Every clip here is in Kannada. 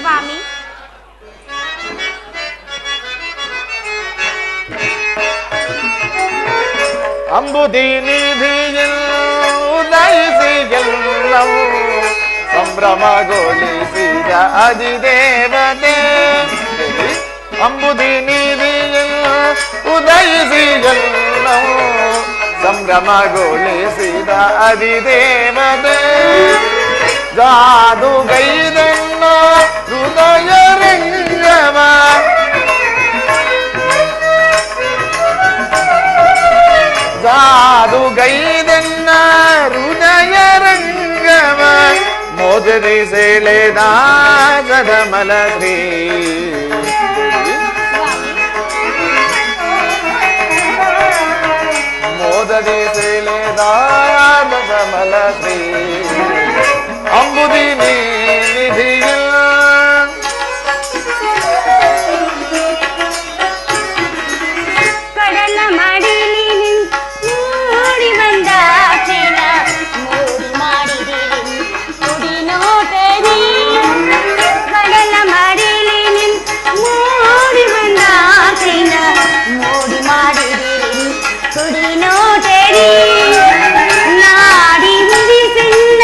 ಸ್ವಾಮಿ. ಅಂಬುದಿ ನಿಧಿயில் ಉದಯಿಸಿ ಎಲ್ಲವೂ ಸಂಭ್ರಮಗೊಳಿಸಿದ ಅಧಿದೇವತೆ. ಅಂಬುದಿ ನಿಧಿயில் ಉದಯಿಸಿ ಎಲ್ಲವೂ ಸಂಭ್ರಮಗೊಳಿಸಿದ ಅಧಿದೇವತೆ. ಜಾದುಗೈದನ್ನ ಹೃದಯ ರಂಗವ ಜಾದುಗೈದನ್ನ ಹೃದಯ ರಂಗವ ಮೋದದಿ ಸೆಳೆದ ಗದಮಲ ಶ್ರೀ. ಮೋದದಿ ಸೆಳೆದ ಗದಮಲ ಶ್ರೀ. ಅಂಬುದಿ ನಿಧಿயில் ಕಡಲ ಮಡಿಲಿ ನೋಡಿ ಬಂದ ಕ್ಷಣ ಮೋಡಿ ಮಾಡಿದಿರಿ ಕುಡಿ ನೋಟರಿ. ಕಡಲ ಮಡಿಲಿ ನೋಡಿ ಬಂದ ಕ್ಷಣ ಮೋಡಿ ಮಾಡಿದಿರಿ ಕುಡಿ ನೋಟರಿ. ನಾಡಿ ಮುಗಿಸಿಲ್ಲ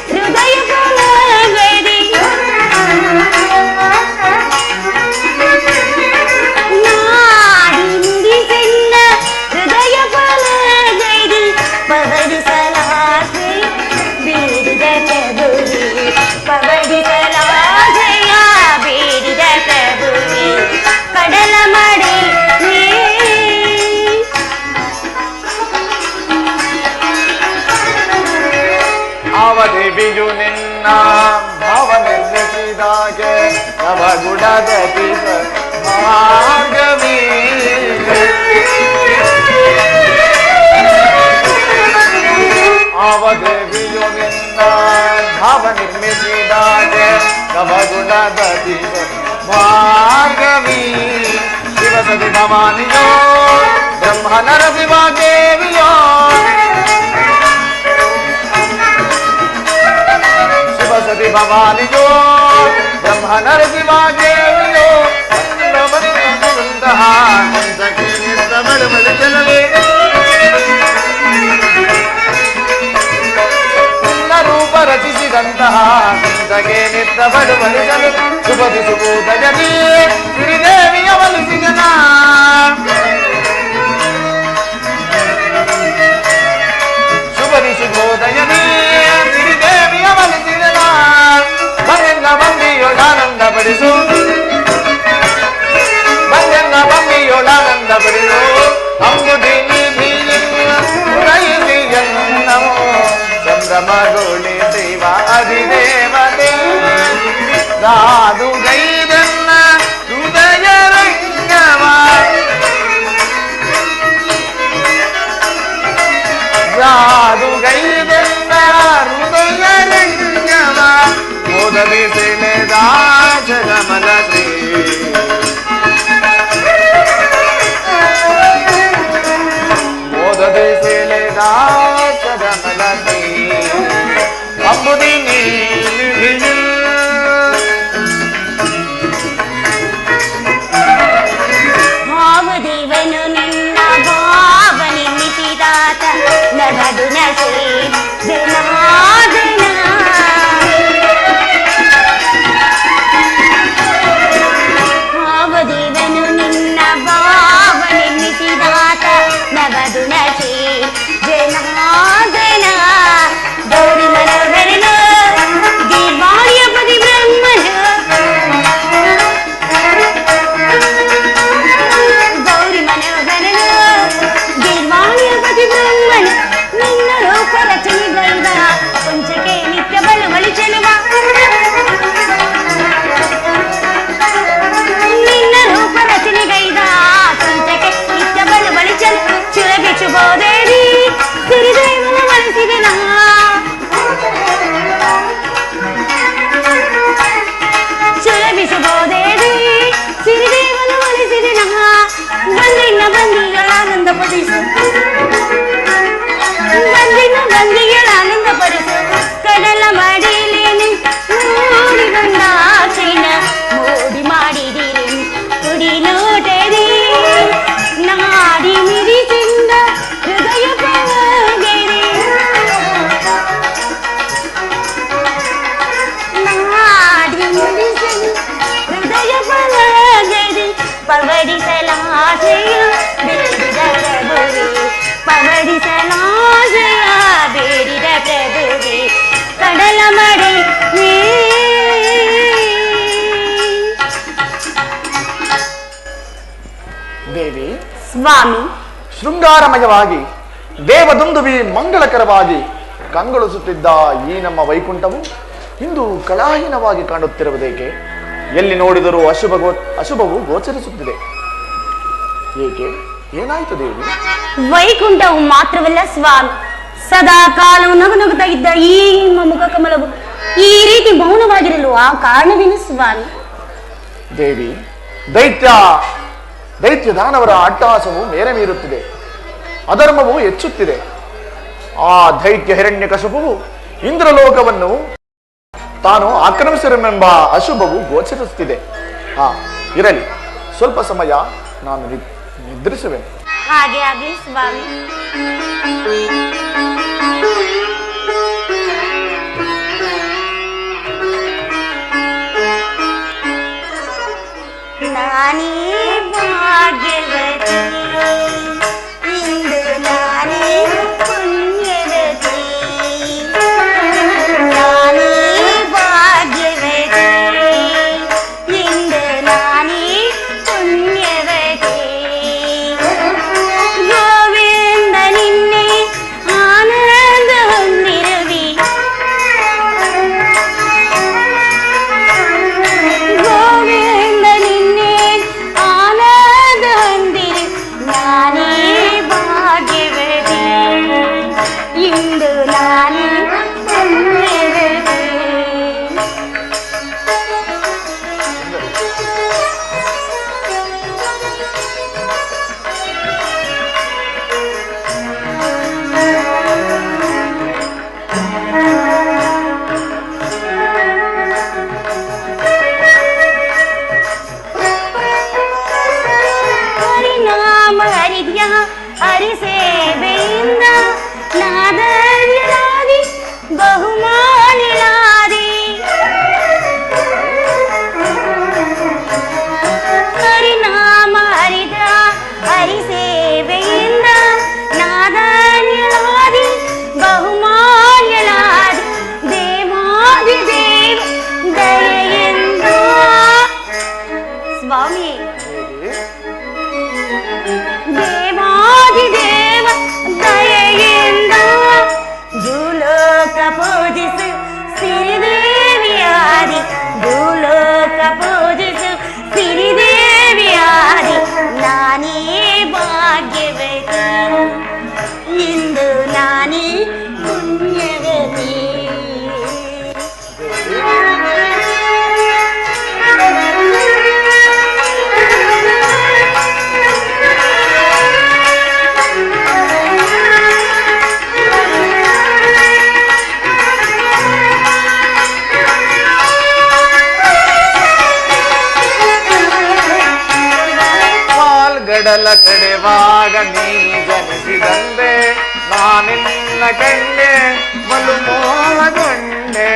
ಹೃದಯ ಪುಲಗರಿ. ನಾಡಿ ಮುಗಿಸಿಲ್ಲ ಹೃದಯ ಪುಲಗರಿ. ಪವಡಿಸಲಾಸೆ ಬೀರಿದ ಪ್ರಭುವಿ. ಪವಡಿಸಲಾಸೆಯ ಬೀರಿದ ಪ್ರಭುವಿ. ಕಡಲ ಮಡಿ ಅವದೇವಿಯು ನಿನ್ನ ಭಾವ ನಿರ್ಮಿಸಿದಾಗೆ ನವಗುಣದ ಭಾಗವೀ. ಅವದೇವಿಯು ನಿನ್ನ ಭಾವ ನಿರ್ಮಿಸಿದಾಗೆ ನವಗುಣದ ಭಾಗವೀ. ಶಿವಸತಿ ಭವಾನಿಯೋ ಬ್ರಹ್ಮ ನರಸಿಂಹ ದೇವಿಯೋ. ಶಿವಸತಿ ಭವಾನಿಯೋ ಬ್ರಹ್ಮ ನರಸಿಂಹ ದೇವಿಯೋ. ಬಂತಹ ಬಳುಬಳು ಜನವೇ ನಿನ್ನ ರೂಪ ರಚಿಸಿದಂತಹ ಕುಂತಗೆ ನಿತ್ತ ಬಳುಬಳು ಜನ. ಶುಭದಿ ಸುಬೋಧಜನಿ ಶ್ರೀದೇವಿಯ ಒಲಿಸಿದನ. ಶುಭದಿ ಸುಬೋಧಯನಿ ಶ್ರೀದೇವಿಯ ಒಲಿಸಿದನ. ಬಂದೆಲ್ಲ ಬಂದಿಯೊಳಾನಂದ ಪಡಿಸು. ಬಂದೆಲ್ಲ ಬಂದಿಯೊಳಾನಂದ ಪಡಿಸು. ಅಂಬುದಿ ನಿಧಿಯಲ್ಲಿ ಎಲ್ಲವೂ ಸಂಭ್ರಮಗೊಳಿಸಿವ ಅಧಿದೇವತೆ. ಜಾದುಗೈದನ್ನ ಹೃದಯ ರಂಗವ ಜಾದುಗೈದನ್ನ ಹೃದಯ ರಂಗವ ಮೋದದಿ ಸೆಳೆದ ಗದಮಲ ಶ್ರೀ. ಮೋದದಿ ಸೆಳೆದ ಗದಮಲ ಶ್ರೀ. ಅಂಬುದಿ ನಿಧಿயில் ಭಾವದೇವನು ನಿನ್ನ ಭಾವ ನಿರ್ಮಿಸಿದಾತ ನಗದು ನಸೆ ಜನಾರ್ದನ. ಪವಡಿಸಲಾಸೆಯ ಬೇಡಿದ ಪ್ರಭುವೆ ಪವಡಿಸಲಾಸೆಯ ಬೇಡಿದ ಪ್ರಭುವೆ ಕಡಲ ಮಡಿ ದೇವಿ ಸ್ವಾಮಿ ಶೃಂಗಾರಮಯವಾಗಿ ದೇವದುಂದುವಿ ಮಂಗಳಕರವಾಗಿ ಕಂಗೊಳಿಸುತ್ತಿದ್ದ ಈ ನಮ್ಮ ವೈಕುಂಠವು ಇಂದು ಕಲಾಹೀನವಾಗಿ ಕಾಣುತ್ತಿರುವುದೇಕೆ? ಎಲ್ಲಿ ನೋಡಿದರೂ ಅಶುಭವು ಗೋಚರಿಸುತ್ತಿದೆ. ಏಕೆ? ಏನಾಯಿತು ದೇವಿ? ವೈಕುಂಠವು ಮಾತ್ರವಲ್ಲ ಸ್ವಾಮಿ, ಸದಾ ಕಾಲವು ನಗುತ್ತಾ ಇದ್ದ ಈ ನಿಮ್ಮ ಮುಖ ಕಮಲವು ಈ ರೀತಿ ಮೌನವಾಗಿರಲು ಆ ಕಾರಣವೇನು ಸ್ವಾಮಿ? ದೇವಿ, ದೈತ್ಯ ದಾನವರ ಅಟ್ಟಹಾಸವು ಮೇರೆ ಮೀರುತ್ತಿದೆ, ಅಧರ್ಮವು ಹೆಚ್ಚುತ್ತಿದೆ. ಆ ದೈತ್ಯ ಹಿರಣ್ಯಕಶಿಪುವು ಇಂದ್ರಲೋಕವನ್ನು ತಾನು ಆಕ್ರಮಿಸಿರುವೆಂಬ ಅಶುಭವು ಗೋಚರಿಸುತ್ತಿದೆ. ಇರಲಿ, ಸ್ವಲ್ಪ ಸಮಯ ನಾನು ನಿದ್ರಿಸುವೆನು. ಹಾಗೆ ಆಗಲಿ ಸ್ವಾಮಿ. ನಾನೇ ಭಾಗ್ಯವತಿ, ಇಂದು ನಾನೇ ಪುಣ್ಯವತಿ, ನಾನೇ ಭಾಗ್ಯವತಿ, ಇಂದು ನಾನೇ ಪುಣ್ಯವತಿ. ಗೋವಿಂದ ನಿನ್ನೆ ಆನಂದ ಹೊಂದಿರುವಿ, ಗೋವಿಂದ ನಿನ್ನೆ ಆನಂದ ಹೊಂದಿರು, ನಾನೇ ಭಾಗ್ಯವತಿ, ಇಂದು ನಾನೇ ಪುಣ್ಯವತಿ. ಹರಿನಾಮ ಹರಿದ್ಯ ಹರಿಸೇವೆಯಿಂದ ನಾದರ್ಯರಾದಿ ಬಹುಮಾನಿಲಾದಿ, ಹರಿನಾಮ ಹರಿದ ಹರಿಸೇವೆಯಿಂದ ನಾದರ್ಯರಾದಿ ಬಹುಮಾನ್ಯಲಾದಿ, ದೇವಾದಿ ದೇವ ದಯೆಯಿಂದ ಸ್ವಾಮಿ, ದೇವಾದಿದೇವ ದಯೆಯಿಂದ ಭೂಲೋಕ ಪೂಜಿಸು ಸಿರಿದೇವಿಯಾದಿ, ಭೂಲೋಕ ಪೂಜಿಸು ಸಿರಿದೇವಿಯಾದಿ, ನಾನೇ ಭಾಗ್ಯವತಿ, ಇಂದು ನಾನೇ ಪುಣ್ಯವತಿ. ಪಾಲ್ಗಡಲ ಕಡೆವಾಗ ನೀ ಜನಿಸಿದಂದೆ, ನಾನಿನ್ನ ಕಂಡೆ ಬಲು ಮೋಹಗೊಂಡೆ.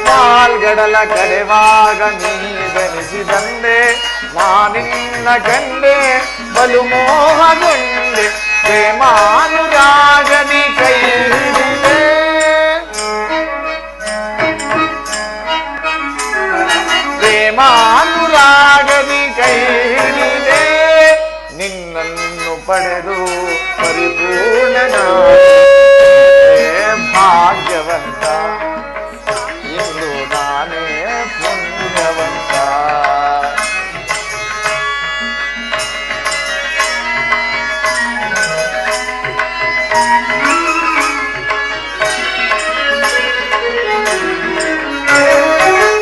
ಪಾಲ್ಗಡಲ ಕಡೆವಾಗ ನೀ ಜನಿಸಿದಂದೆ, ನಾನಿನ್ನ ಕಂಡೆ ಬಲು ಮೋಹಗೊಂಡೆ. ಪ್ರೇಮಾನುರಾಗದಿ ಕೈ ಹಿಡಿದೆ, ಪ್ರೇಮಾನುರಾಗದಿ ಕೈ ಹಿಡಿದೆ, ನಿನ್ನನ್ನು ಪಡೆದು ಪರಿಪೂರ್ಣನ ಭಾಗ್ಯವಂತ, ಇಂದು ನಾನೇ ಪುಣ್ಯವಂತ.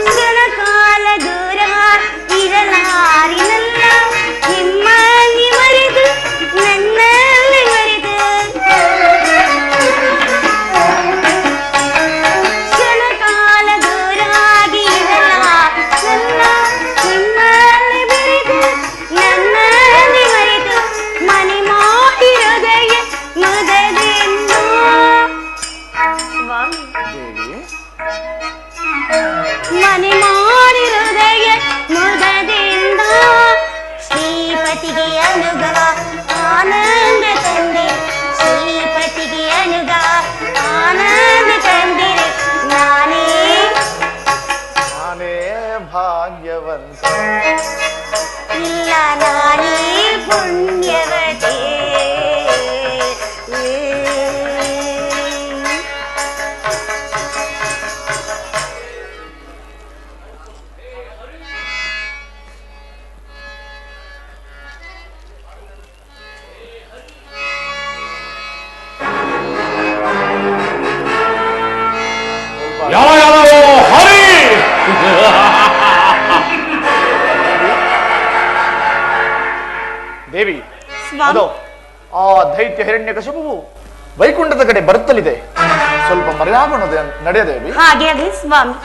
ಕ್ಷಣಕಾಲ ದೂರ ಇರಲಾರಿನಲ್ಲ, ನಿಮ್ಮಲ್ಲಿ ಮರೆತು ನನ್ನಲ್ಲಿ ಮರೆತು, ಕ್ಷಣಕಾಲ ದೂರಾಗಿ ಇರಲಾರಲ್ಲ, ನಿಮ್ಮಲ್ಲಿ ಬೆರೆತು ನನ್ನಲ್ಲಿ ಮರೆತು, ಮನೆ ಮಾಡಿ ಹೃದಯ ಮದದಿಂದ ಸ್ವಾಮಿ, ದೇವಿ, ಮನೆ ಮಾಡಿ ಮುದದಿಂದ ಶ್ರೀಪತಿಗೆ ಅನುಗ್ರಹ ಆನಂದ ತಂದಿರೆ ಶ್ರೀಪತಿಗೆ ಅನುಗ್ರಹ ಆನಂದ ತಂದಿರೆ ನಾನೇ ಭಾಗ್ಯವಂತ ಇಲ್ಲ ನಾನೇ ಪುಣ್ಯವತೆ ಹರಿ ದೇವಿ ಅದು ಆ ದೈತ್ಯ ಹಿರಣ್ಯಕಶಿಪುವು ವೈಕುಂಠದ ಕಡೆ ಬರುತ್ತಲಿದೆ. ಸ್ವಲ್ಪ ಮರೆಯಾಗೋಣದೆ ನಡೆಯದೇವಿ. ಹಾಗೆ ಆಗಲಿ ಸ್ವಾಮಿ.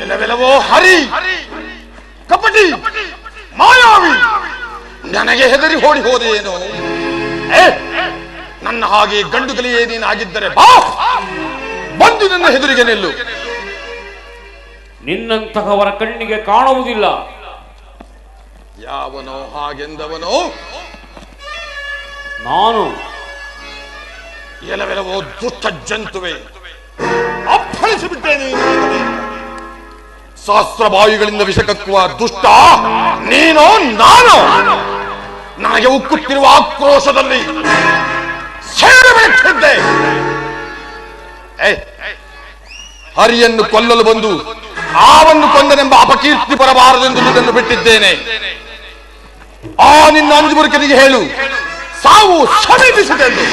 ಎಲ್ಲವೆಲ್ಲವೋ ಹರಿ ಕಪಟಿ ಮಾಯಾವಿ ನನಗೆ ಹೆದರಿ ಓಡಿ ಹೋದೆಯೇನು? ನನ್ನ ಹಾಗೆ ಗಂಡು ಕಲಿಯೇ ನೀನಾಗಿದ್ದರೆ ಬಾ ಬಂದು ನನ್ನ ಹೆದರಿಗೆ ನಿಲ್ಲು. ನಿನ್ನಂತಹವರ ಕಣ್ಣಿಗೆ ಕಾಣುವುದಿಲ್ಲ. ಯಾವನೋ ಹಾಗೆಂದವನೋ ನಾನು ಎಲ್ಲವೆಲ್ಲವೋ ದುಷ್ಟ ಜಂತುವೆ ಅಪ್ಪಳಿಸಿಬಿಟ್ಟೇನೆ. ಸಹಸ್ರ ಬಾಯಿಗಳಿಂದ ವಿಷ ಕಕ್ಕುವ ದುಷ್ಟ ನೀನೋ ನಾನು. ನನಗೆ ಉಕ್ಕುತ್ತಿರುವ ಆಕ್ರೋಶದಲ್ಲಿ ಸೇರಬೇಕಿದ್ದೆ. ಹರಿಯನ್ನು ಕೊಲ್ಲಲು ಬಂದು ಆವನ್ನು ಕೊಂದನೆಂಬ ಅಪಕೀರ್ತಿ ಬರಬಾರದೆಂದು ಇದನ್ನು ಬಿಟ್ಟಿದ್ದೇನೆ. ಆ ನಿನ್ನ ಅಂಜುಬುರುಕನಿಗೆ ಹೇಳು ಸಾವು ಸಮೀಪಿಸಿದೆಂದು.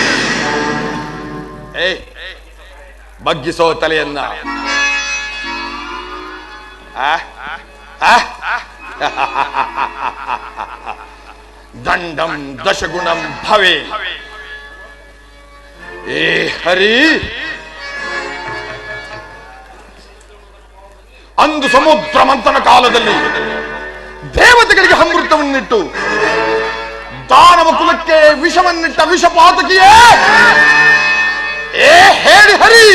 ಬಗ್ಗಿಸೋ ತಲೆಯನ್ನ. ದಂಡಂ ದಶಗುಣಂ ಭವೆ. ಏ ಹರಿ, ಅಂದು ಸಮುದ್ರ ಮಂಥನ ಕಾಲದಲ್ಲಿ ದೇವತೆಗಳಿಗೆ ಅಮೃತವನ್ನಿಟ್ಟು ದಾನವ ಕುಲಕ್ಕೆ ವಿಷವನ್ನಿಟ್ಟ ವಿಷಪಾತಕಿಯೇ, ಏ ಹೇಳಿ ಹರಿ,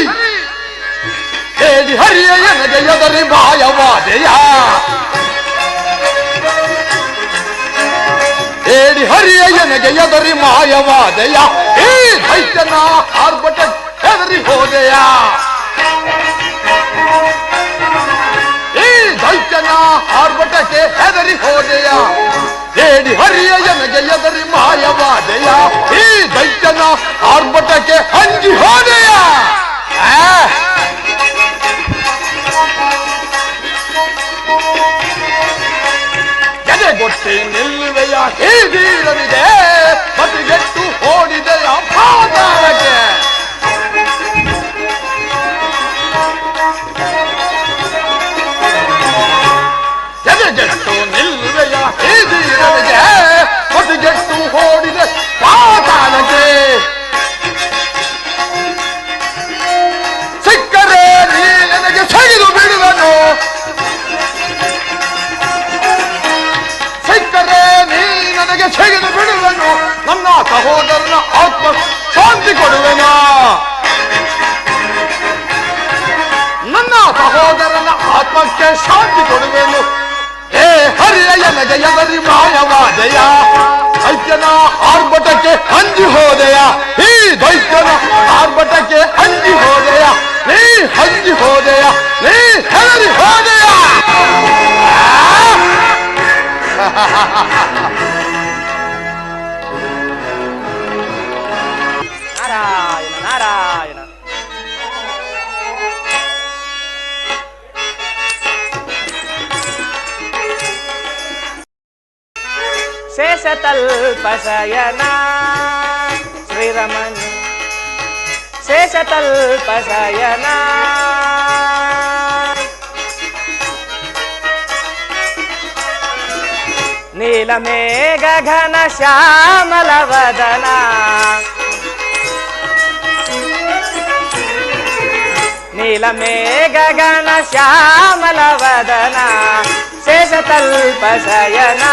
ಹೇಳಿ ಹರಿಯ ನನಗೆ ಎದರಿ ಮಾಯವಾದೆಯ. ಹೇಳಿ ಹರಿಯ ನನಗೆ ಎದರಿ ಮಾಯವಾದೆಯ. ಈ ದೈತ್ಯನ ಆರ್ಭಟ ಹೆದರಿ ಹೋದೆಯ. ಈ ದೈತ್ಯನ ಆರ್ಭಟಕ್ಕೆ ಹೆದರಿ ಹೋದೆಯ. ಹೇಳಿ ಹರಿಯ ನನಗೆ ಎದರಿ ಮಾಯವಾದೆಯ. ಈ ದೈತ್ಯನ ಆರ್ಭಟಕ್ಕೆ ಅಂಜಿ ಹೋದೆಯ. ಎದೆಗೊಟ್ಟೆ ನಿಲ್ಲುವೆಯ ಹೀಗಿರಲಿದೆ, ಮತಿಗೆಟ್ಟು ಓಡಿದೆಯ ಪಾತಾಳಕ್ಕೆ. ಎದೆಗೆಟ್ಟು ನಿಲ್ಲುವೆಯ ಹೀಗಿರಲಿದೆ, ಮತಿಗೆಟ್ಟು ಓಡಿದೆ ಪಾತಾಳಕ್ಕೆ. ಸಿಕ್ಕರೆ ನೀ ನನಗೆ ಸೆಗೆದು ಬಿಡುವನು, ಸಿಕ್ಕರೆ ನೀ ನನಗೆ ಸೆಗೆದು ಬಿಡುವನು. ನನ್ನ ಸಹೋದರನ ಆತ್ಮ ಶಾಂತಿ ಕೊಡುವೆನಾ, ನನ್ನ ಸಹೋದರನ ಆತ್ಮಕ್ಕೆ ಶಾಂತಿ ಕೊಡುವೆನು. ಹೇ ಹರಿಯ ನನಗೆ ಎದರಿ ಮಾಯವಾದೆಯ. ದೈತ್ಯನ ಆರ್ಭಟಕ್ಕೆ ಅಂಜಿ ಹೋದೆಯ. ಈ ದೈತ್ಯನ ಆರ್ಭಟಕ್ಕೆ ಅಂಜಿ ಹೋದೆಯ. ನೀ ಅಂಜಿ ಹೋದೆಯ, ನೀ ಹೆದರಿ ಹೋದೆಯ. ನಾರಾಯಣ ನಾರಾಯಣ. ಶೇಷತಲ್ಪಶಯನ ಶ್ರೀರಮಣ, ಶೇಷತಲ್ಪಶಯನ ನೀಲ ನೀಲಮೇಘ ಘನ ಶ್ಯಾಮಲ ವದನ ನೀಲಮೇಘ ಘನ ಶ್ಯಾಮಲ ವದನ ಶೇಷತಲ್ಪ ಶಯನ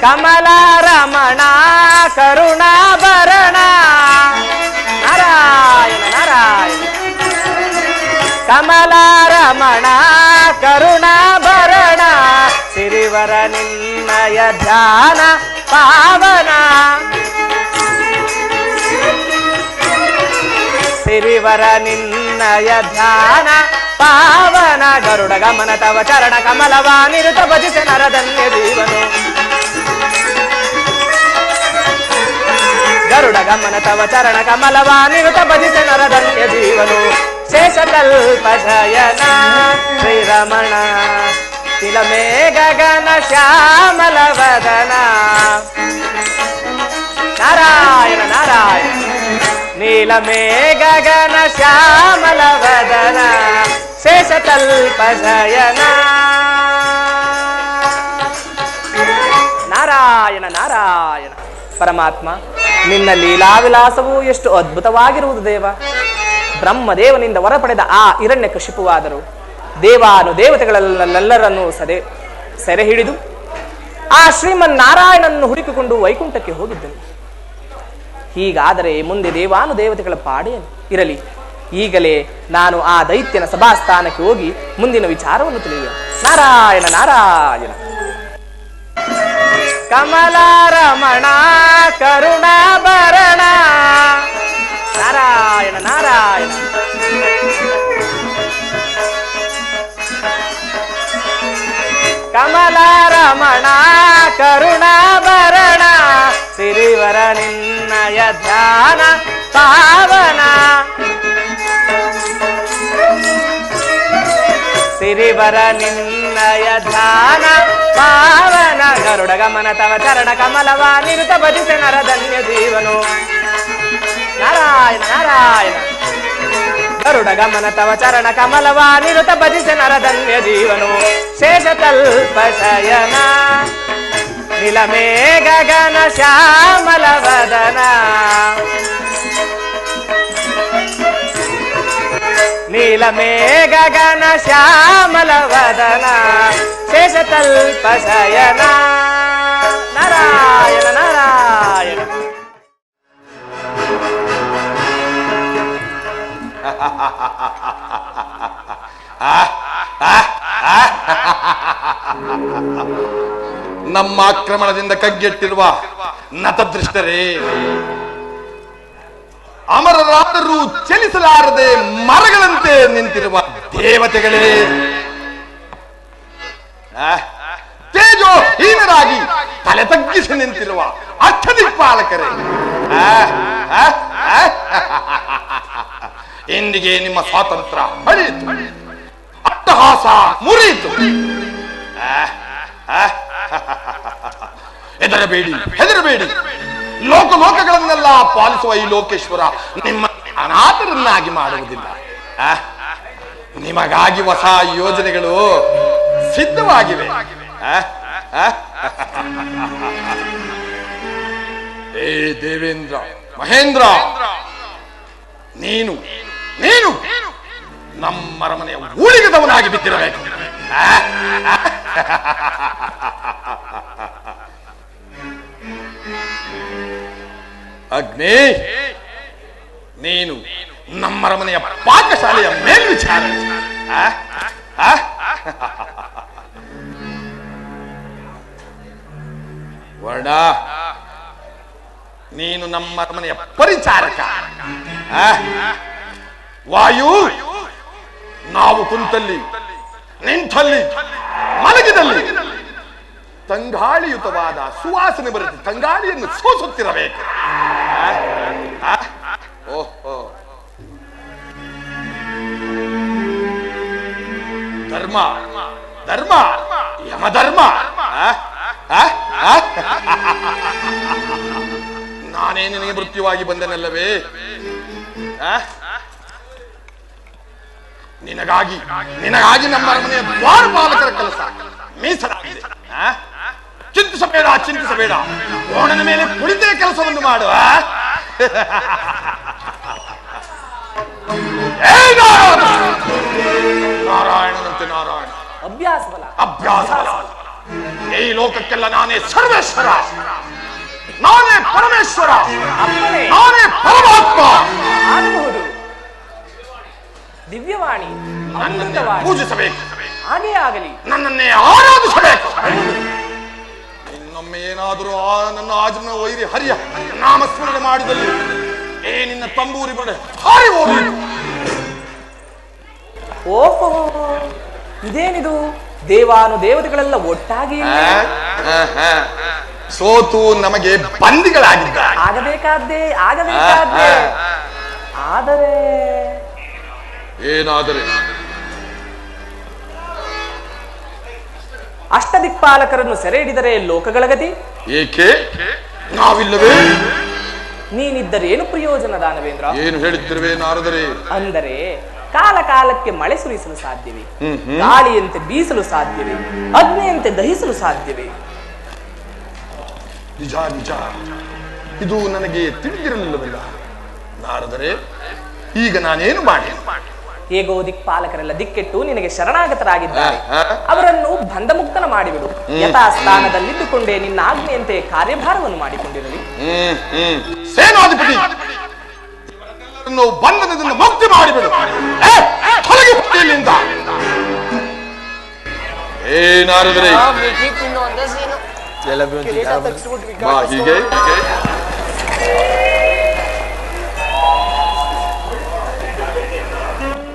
ಕಮಲಾರಮಣ ಕರುಣಾಭರಣ ನಾರಾಯಣ ನಾರಾಯಣ ಕಮಲಾರಮಣ ಕರುಣಾಭರಣ ಸಿರಿವರ ನಿನ್ನಯ ಧ್ಯಾನ ಪಾವನ ಸಿರಿವರ ನಿನ್ನಯ ಧ್ಯಾನ ಪಾವನ ಗರುಡ ಗಮನ ತವ ಚರಣ ಕಮಲವ ನಿರುತ ಭಜಿಸಿ ನರಧನ್ಯ ಜೀವನು ಗರುಡ ಗಮನ ತವ ಚರಣ ಕಮಲವ ನಿರುತ ಭಜಿಸಿ ನರಧನ್ಯ ಜೀವನು ಶೇಷತಲ್ಪ ಶಯನ ಶ್ರೀರಮಣ ನೀಲಮೇಘ ಘನ ಶ್ಯಾಮಲ ವದನ ನಾರಾಯಣ ನಾರಾಯಣ ನೀಲಮೇಘ ಘನ ಶ್ಯಾಮಲ ವದನ ಶೇಷತಲ್ಪ ಶಯನ ನಾರಾಯಣ ನಾರಾಯಣ ಪರಮಾತ್ಮ ನಿನ್ನ ಲೀಲಾವಿಲಾಸವು ಎಷ್ಟು ಅದ್ಭುತವಾಗಿರುವುದು ದೇವ. ಬ್ರಹ್ಮದೇವನಿಂದ ವರ ಪಡೆದ ಆ ಹಿರಣ್ಯಕಶಿಪುವಾದರು ದೇವಾನು ದೇವತೆಗಳೆಲ್ಲರನ್ನೂ ಸೆರೆ ಹಿಡಿದು ಆ ಶ್ರೀಮನ್ನಾರಾಯಣನನ್ನು ಹುಡುಕಿಕೊಂಡು ವೈಕುಂಠಕ್ಕೆ ಹೋಗಿದ್ದನು. ಹೀಗಾದರೆ ಮುಂದೆ ದೇವಾನು ದೇವತೆಗಳ ಪಾಡೇನು ಇರಲಿ. ಈಗಲೇ ನಾನು ಆ ದೈತ್ಯನ ಸಭಾಸ್ಥಾನಕ್ಕೆ ಹೋಗಿ ಮುಂದಿನ ವಿಚಾರವನ್ನು ತಿಳಿಯುವ. ನಾರಾಯಣ ನಾರಾಯಣ. ಕಮಲಾರಮಣ ಕರುಣಾಭರಣ ನಾರಾಯಣ ನಾರಾಯಣ ಕಮಲಾರಮಣ ಕರುಣಾಭರಣ ಸಿರಿವರ ನಿನ್ನಯ ಧ್ಯಾನ ಪಾವನ ಸಿರಿವರ ನಿನ್ನಯ ಧ್ಯಾನ ಪಾವನ ಗರುಡ ಗಮನ ತವ ಚರಣ ಕಮಲವ ನಿರುತ ಭಜಿಸಿ ನರಧನ್ಯ ಜೀವನು ನಾರಾಯಣ ನಾರಾಯಣ ಗರುಡ ಗಮನ ತವ ಚರಣ ಕಮಲವ ನಿರುತ ಭಜಿಸಿ ನರಧನ್ಯ ಜೀವನು ಶೇಷತಲ್ಪ ಶಯನ ನೀಲಮೇಘ ಘನ ಶ್ಯಾಮಲ ವದನ ನೀಲಮೇಘ ಘನ ಶ್ಯಾಮಲ ವದನ ಶೇಷತಲ್ಪ ಶಯನ ನಾರಾಯಣ ನಾರಾಯಣ. ನಮ್ಮ ಆಕ್ರಮಣದಿಂದ ಕಗ್ಗೆಟ್ಟಿರುವ ನತದೃಷ್ಟರೇ, ಅಮರರಾದರೂ ಚಲಿಸಲಾರದೆ ಮರಗಳಂತೆ ನಿಂತಿರುವ ದೇವತೆಗಳೇ, ತೇಜೋಹೀನರಾಗಿ ತಲೆ ತಗ್ಗಿಸಿ ನಿಂತಿರುವ ಅಷ್ಟದಿಕ್ಪಾಲಕರೇ, ಎಂದಿಗೆ ನಿಮ್ಮ ಸ್ವಾತಂತ್ರ್ಯ ಹರಿಯಿತು, ಅಟ್ಟಹಾಸ ಮುರಿಯಿತು. ಹೆದರಬೇಡಿ ಹೆದರಬೇಡಿ, ಲೋಕಲೋಕಗಳನ್ನೆಲ್ಲ ಪಾಲಿಸುವ ಈ ಲೋಕೇಶ್ವರ ನಿಮ್ಮ ಅನಾಥರನ್ನಾಗಿ ಮಾಡುವುದಿಲ್ಲ. ನಿಮಗಾಗಿ ಹೊಸ ಯೋಜನೆಗಳು ಸಿದ್ಧವಾಗಿವೆ. ಏ ದೇವೇಂದ್ರ ಮಹೇಂದ್ರ, ನೀನು ನೀನು ನಮ್ಮ ಅರಮನೆಯ ಊಳಿಗದವನಾಗಿ ಬಿದ್ದಿರಬೇಕು. ಅಗ್ನಿ, ನೀನು ನಮ್ಮ ಅರಮನೆಯ ಪಾಕಶಾಲೆಯ ಮೇಲ್ವಿಚಾರ. ವರ್ಣ, ನೀನು ನಮ್ಮ ಅರಮನೆಯ ಪರಿಚಾರಕ. ವಾಯು, ನಾವು ಕುಂತಲ್ಲಿ ನಿಂತಲ್ಲಿ ಮಲಗಿದಲ್ಲಿ ತಂಗಾಳಿಯುತವಾದ ಸುವಾಸನೆ ಬರುತ್ತೆ, ತಂಗಾಳಿಯನ್ನು ಸೋಸುತ್ತಿರಬೇಕು. ಓಹೋ, ಧರ್ಮ ಧರ್ಮ ಯಮಧರ್ಮ. ನಾನೇ ನಿನಗೆ ಮೃತ್ಯುವಾಗಿ ಬಂದನಲ್ಲವೇ? ನಿನಗಾಗಿ ನಮ್ಮ ಅರಮನೆಯ ದ್ವಾರಪಾಲಕರ ಕೆಲಸ ಮೀಸಲಾಗಿದೆ. ಚಿಂತಿಸಬೇಡ. ಓಣನ ಮೇಲೆ ಕುಳಿತೇ ಕೆಲಸವನ್ನು ಮಾಡುವ. ನಾರಾಯಣನಂತೆ ನಾರಾಯಣ. ಅಭ್ಯಾಸ ಬಲ. ಈ ಲೋಕಕ್ಕೆಲ್ಲ ನಾನೇ ಸರ್ವೇಶ್ವರ, ನಾನೇ ಪರಮೇಶ್ವರ, ನಾನೇ ಪರಮಾತ್ಮ. ಆಗಬಹುದು. ದಿವ್ಯವಾಣಿ ನನ್ನನ್ನೇ ಪೂಜಿಸಬೇಕು, ಹಾಗೇ ಆಗಲಿ. ನನ್ನನ್ನೇ ಆರಾಧಿಸಬೇಕು. ಇನ್ನೊಮ್ಮೆ ಏನಾದರೂ ನನ್ನ ಆಜನ ವೈರಿ ಹರಿಯ ನಾಮಸ್ಮರಣೆ ಮಾಡಿದಲ್ಲಿ ನಿನ್ನ ತಂಬೂರಿ ಬಡೆ ಹಾರಿ ಹೋಗಿ. ಓಹೋ, ಇದೇನಿದು? ದೇವಾನುದೇವತೆಗಳೆಲ್ಲ ಒಟ್ಟಾಗಿ ಸೋತು ನಮಗೆ ಬಂದಿಗಳಾಗಿದ್ದಾರೆ. ಆಗಬೇಕಾದ್ದೇ. ಆದರೆ ಏನಾದರೆ ಅಷ್ಟದಿಕ್ಪಾಲಕರನ್ನು ಸೆರೆ ಹಿಡಿದರೆ ಲೋಕಗಳ ಗತಿ ಏಕೆ? ನಾವಿಲ್ಲವೇ? ನೀನಿದ್ದರೇನು ಪ್ರಯೋಜನ ದಾನವೇಂದ್ರ? ಏನು ಹೇಳುತ್ತಿರುವೆ ನಾರದರೆ? ಅಂದರೆ ಕಾಲ ಕಾಲಕ್ಕೆ ಮಳೆ ಸುರಿಸಲು ಸಾಧ್ಯವೇ? ಗಾಳಿಯಂತೆ ಬೀಸಲು ಸಾಧ್ಯವೇ? ಅಗ್ನಿಯಂತೆ ದಹಿಸಲು ಸಾಧ್ಯವೇ? ನಿಜ. ಇದು ನನಗೆ ತಿಳಿದಿರಲಿಲ್ಲವಲ್ಲ ನಾರದರೆ. ಈಗ ನಾನೇನು ಮಾಡಿ? ಹೇಗೋ ದಿಕ್ಪಾಲಕರೆಲ್ಲ ದಿಕ್ಕೆಟ್ಟು ನಿನಗೆ ಶರಣಾಗತರಾಗಿದ್ದಾರೆ. ಅವರನ್ನು ಬಂಧಮುಕ್ತನ ಮಾಡಿಬಿಡು. ಯಥಾಸ್ಥಾನದಲ್ಲಿದ್ದುಕೊಂಡೇ ನಿನ್ನ ಆಜ್ಞೆಯಂತೆ ಕಾರ್ಯಭಾರವನ್ನು ಮಾಡಿಕೊಂಡಿರಲಿ. ಸೇನಾಧಿಪತಿ, ಬಂಧನದಿಂದ ಮುಕ್ತಿ ಮಾಡಿಬಿಡು. ಹೊರಗೆ ಇಲ್ಲಿಂದ. ಏನಾರದರೆ ಹೀಗೆ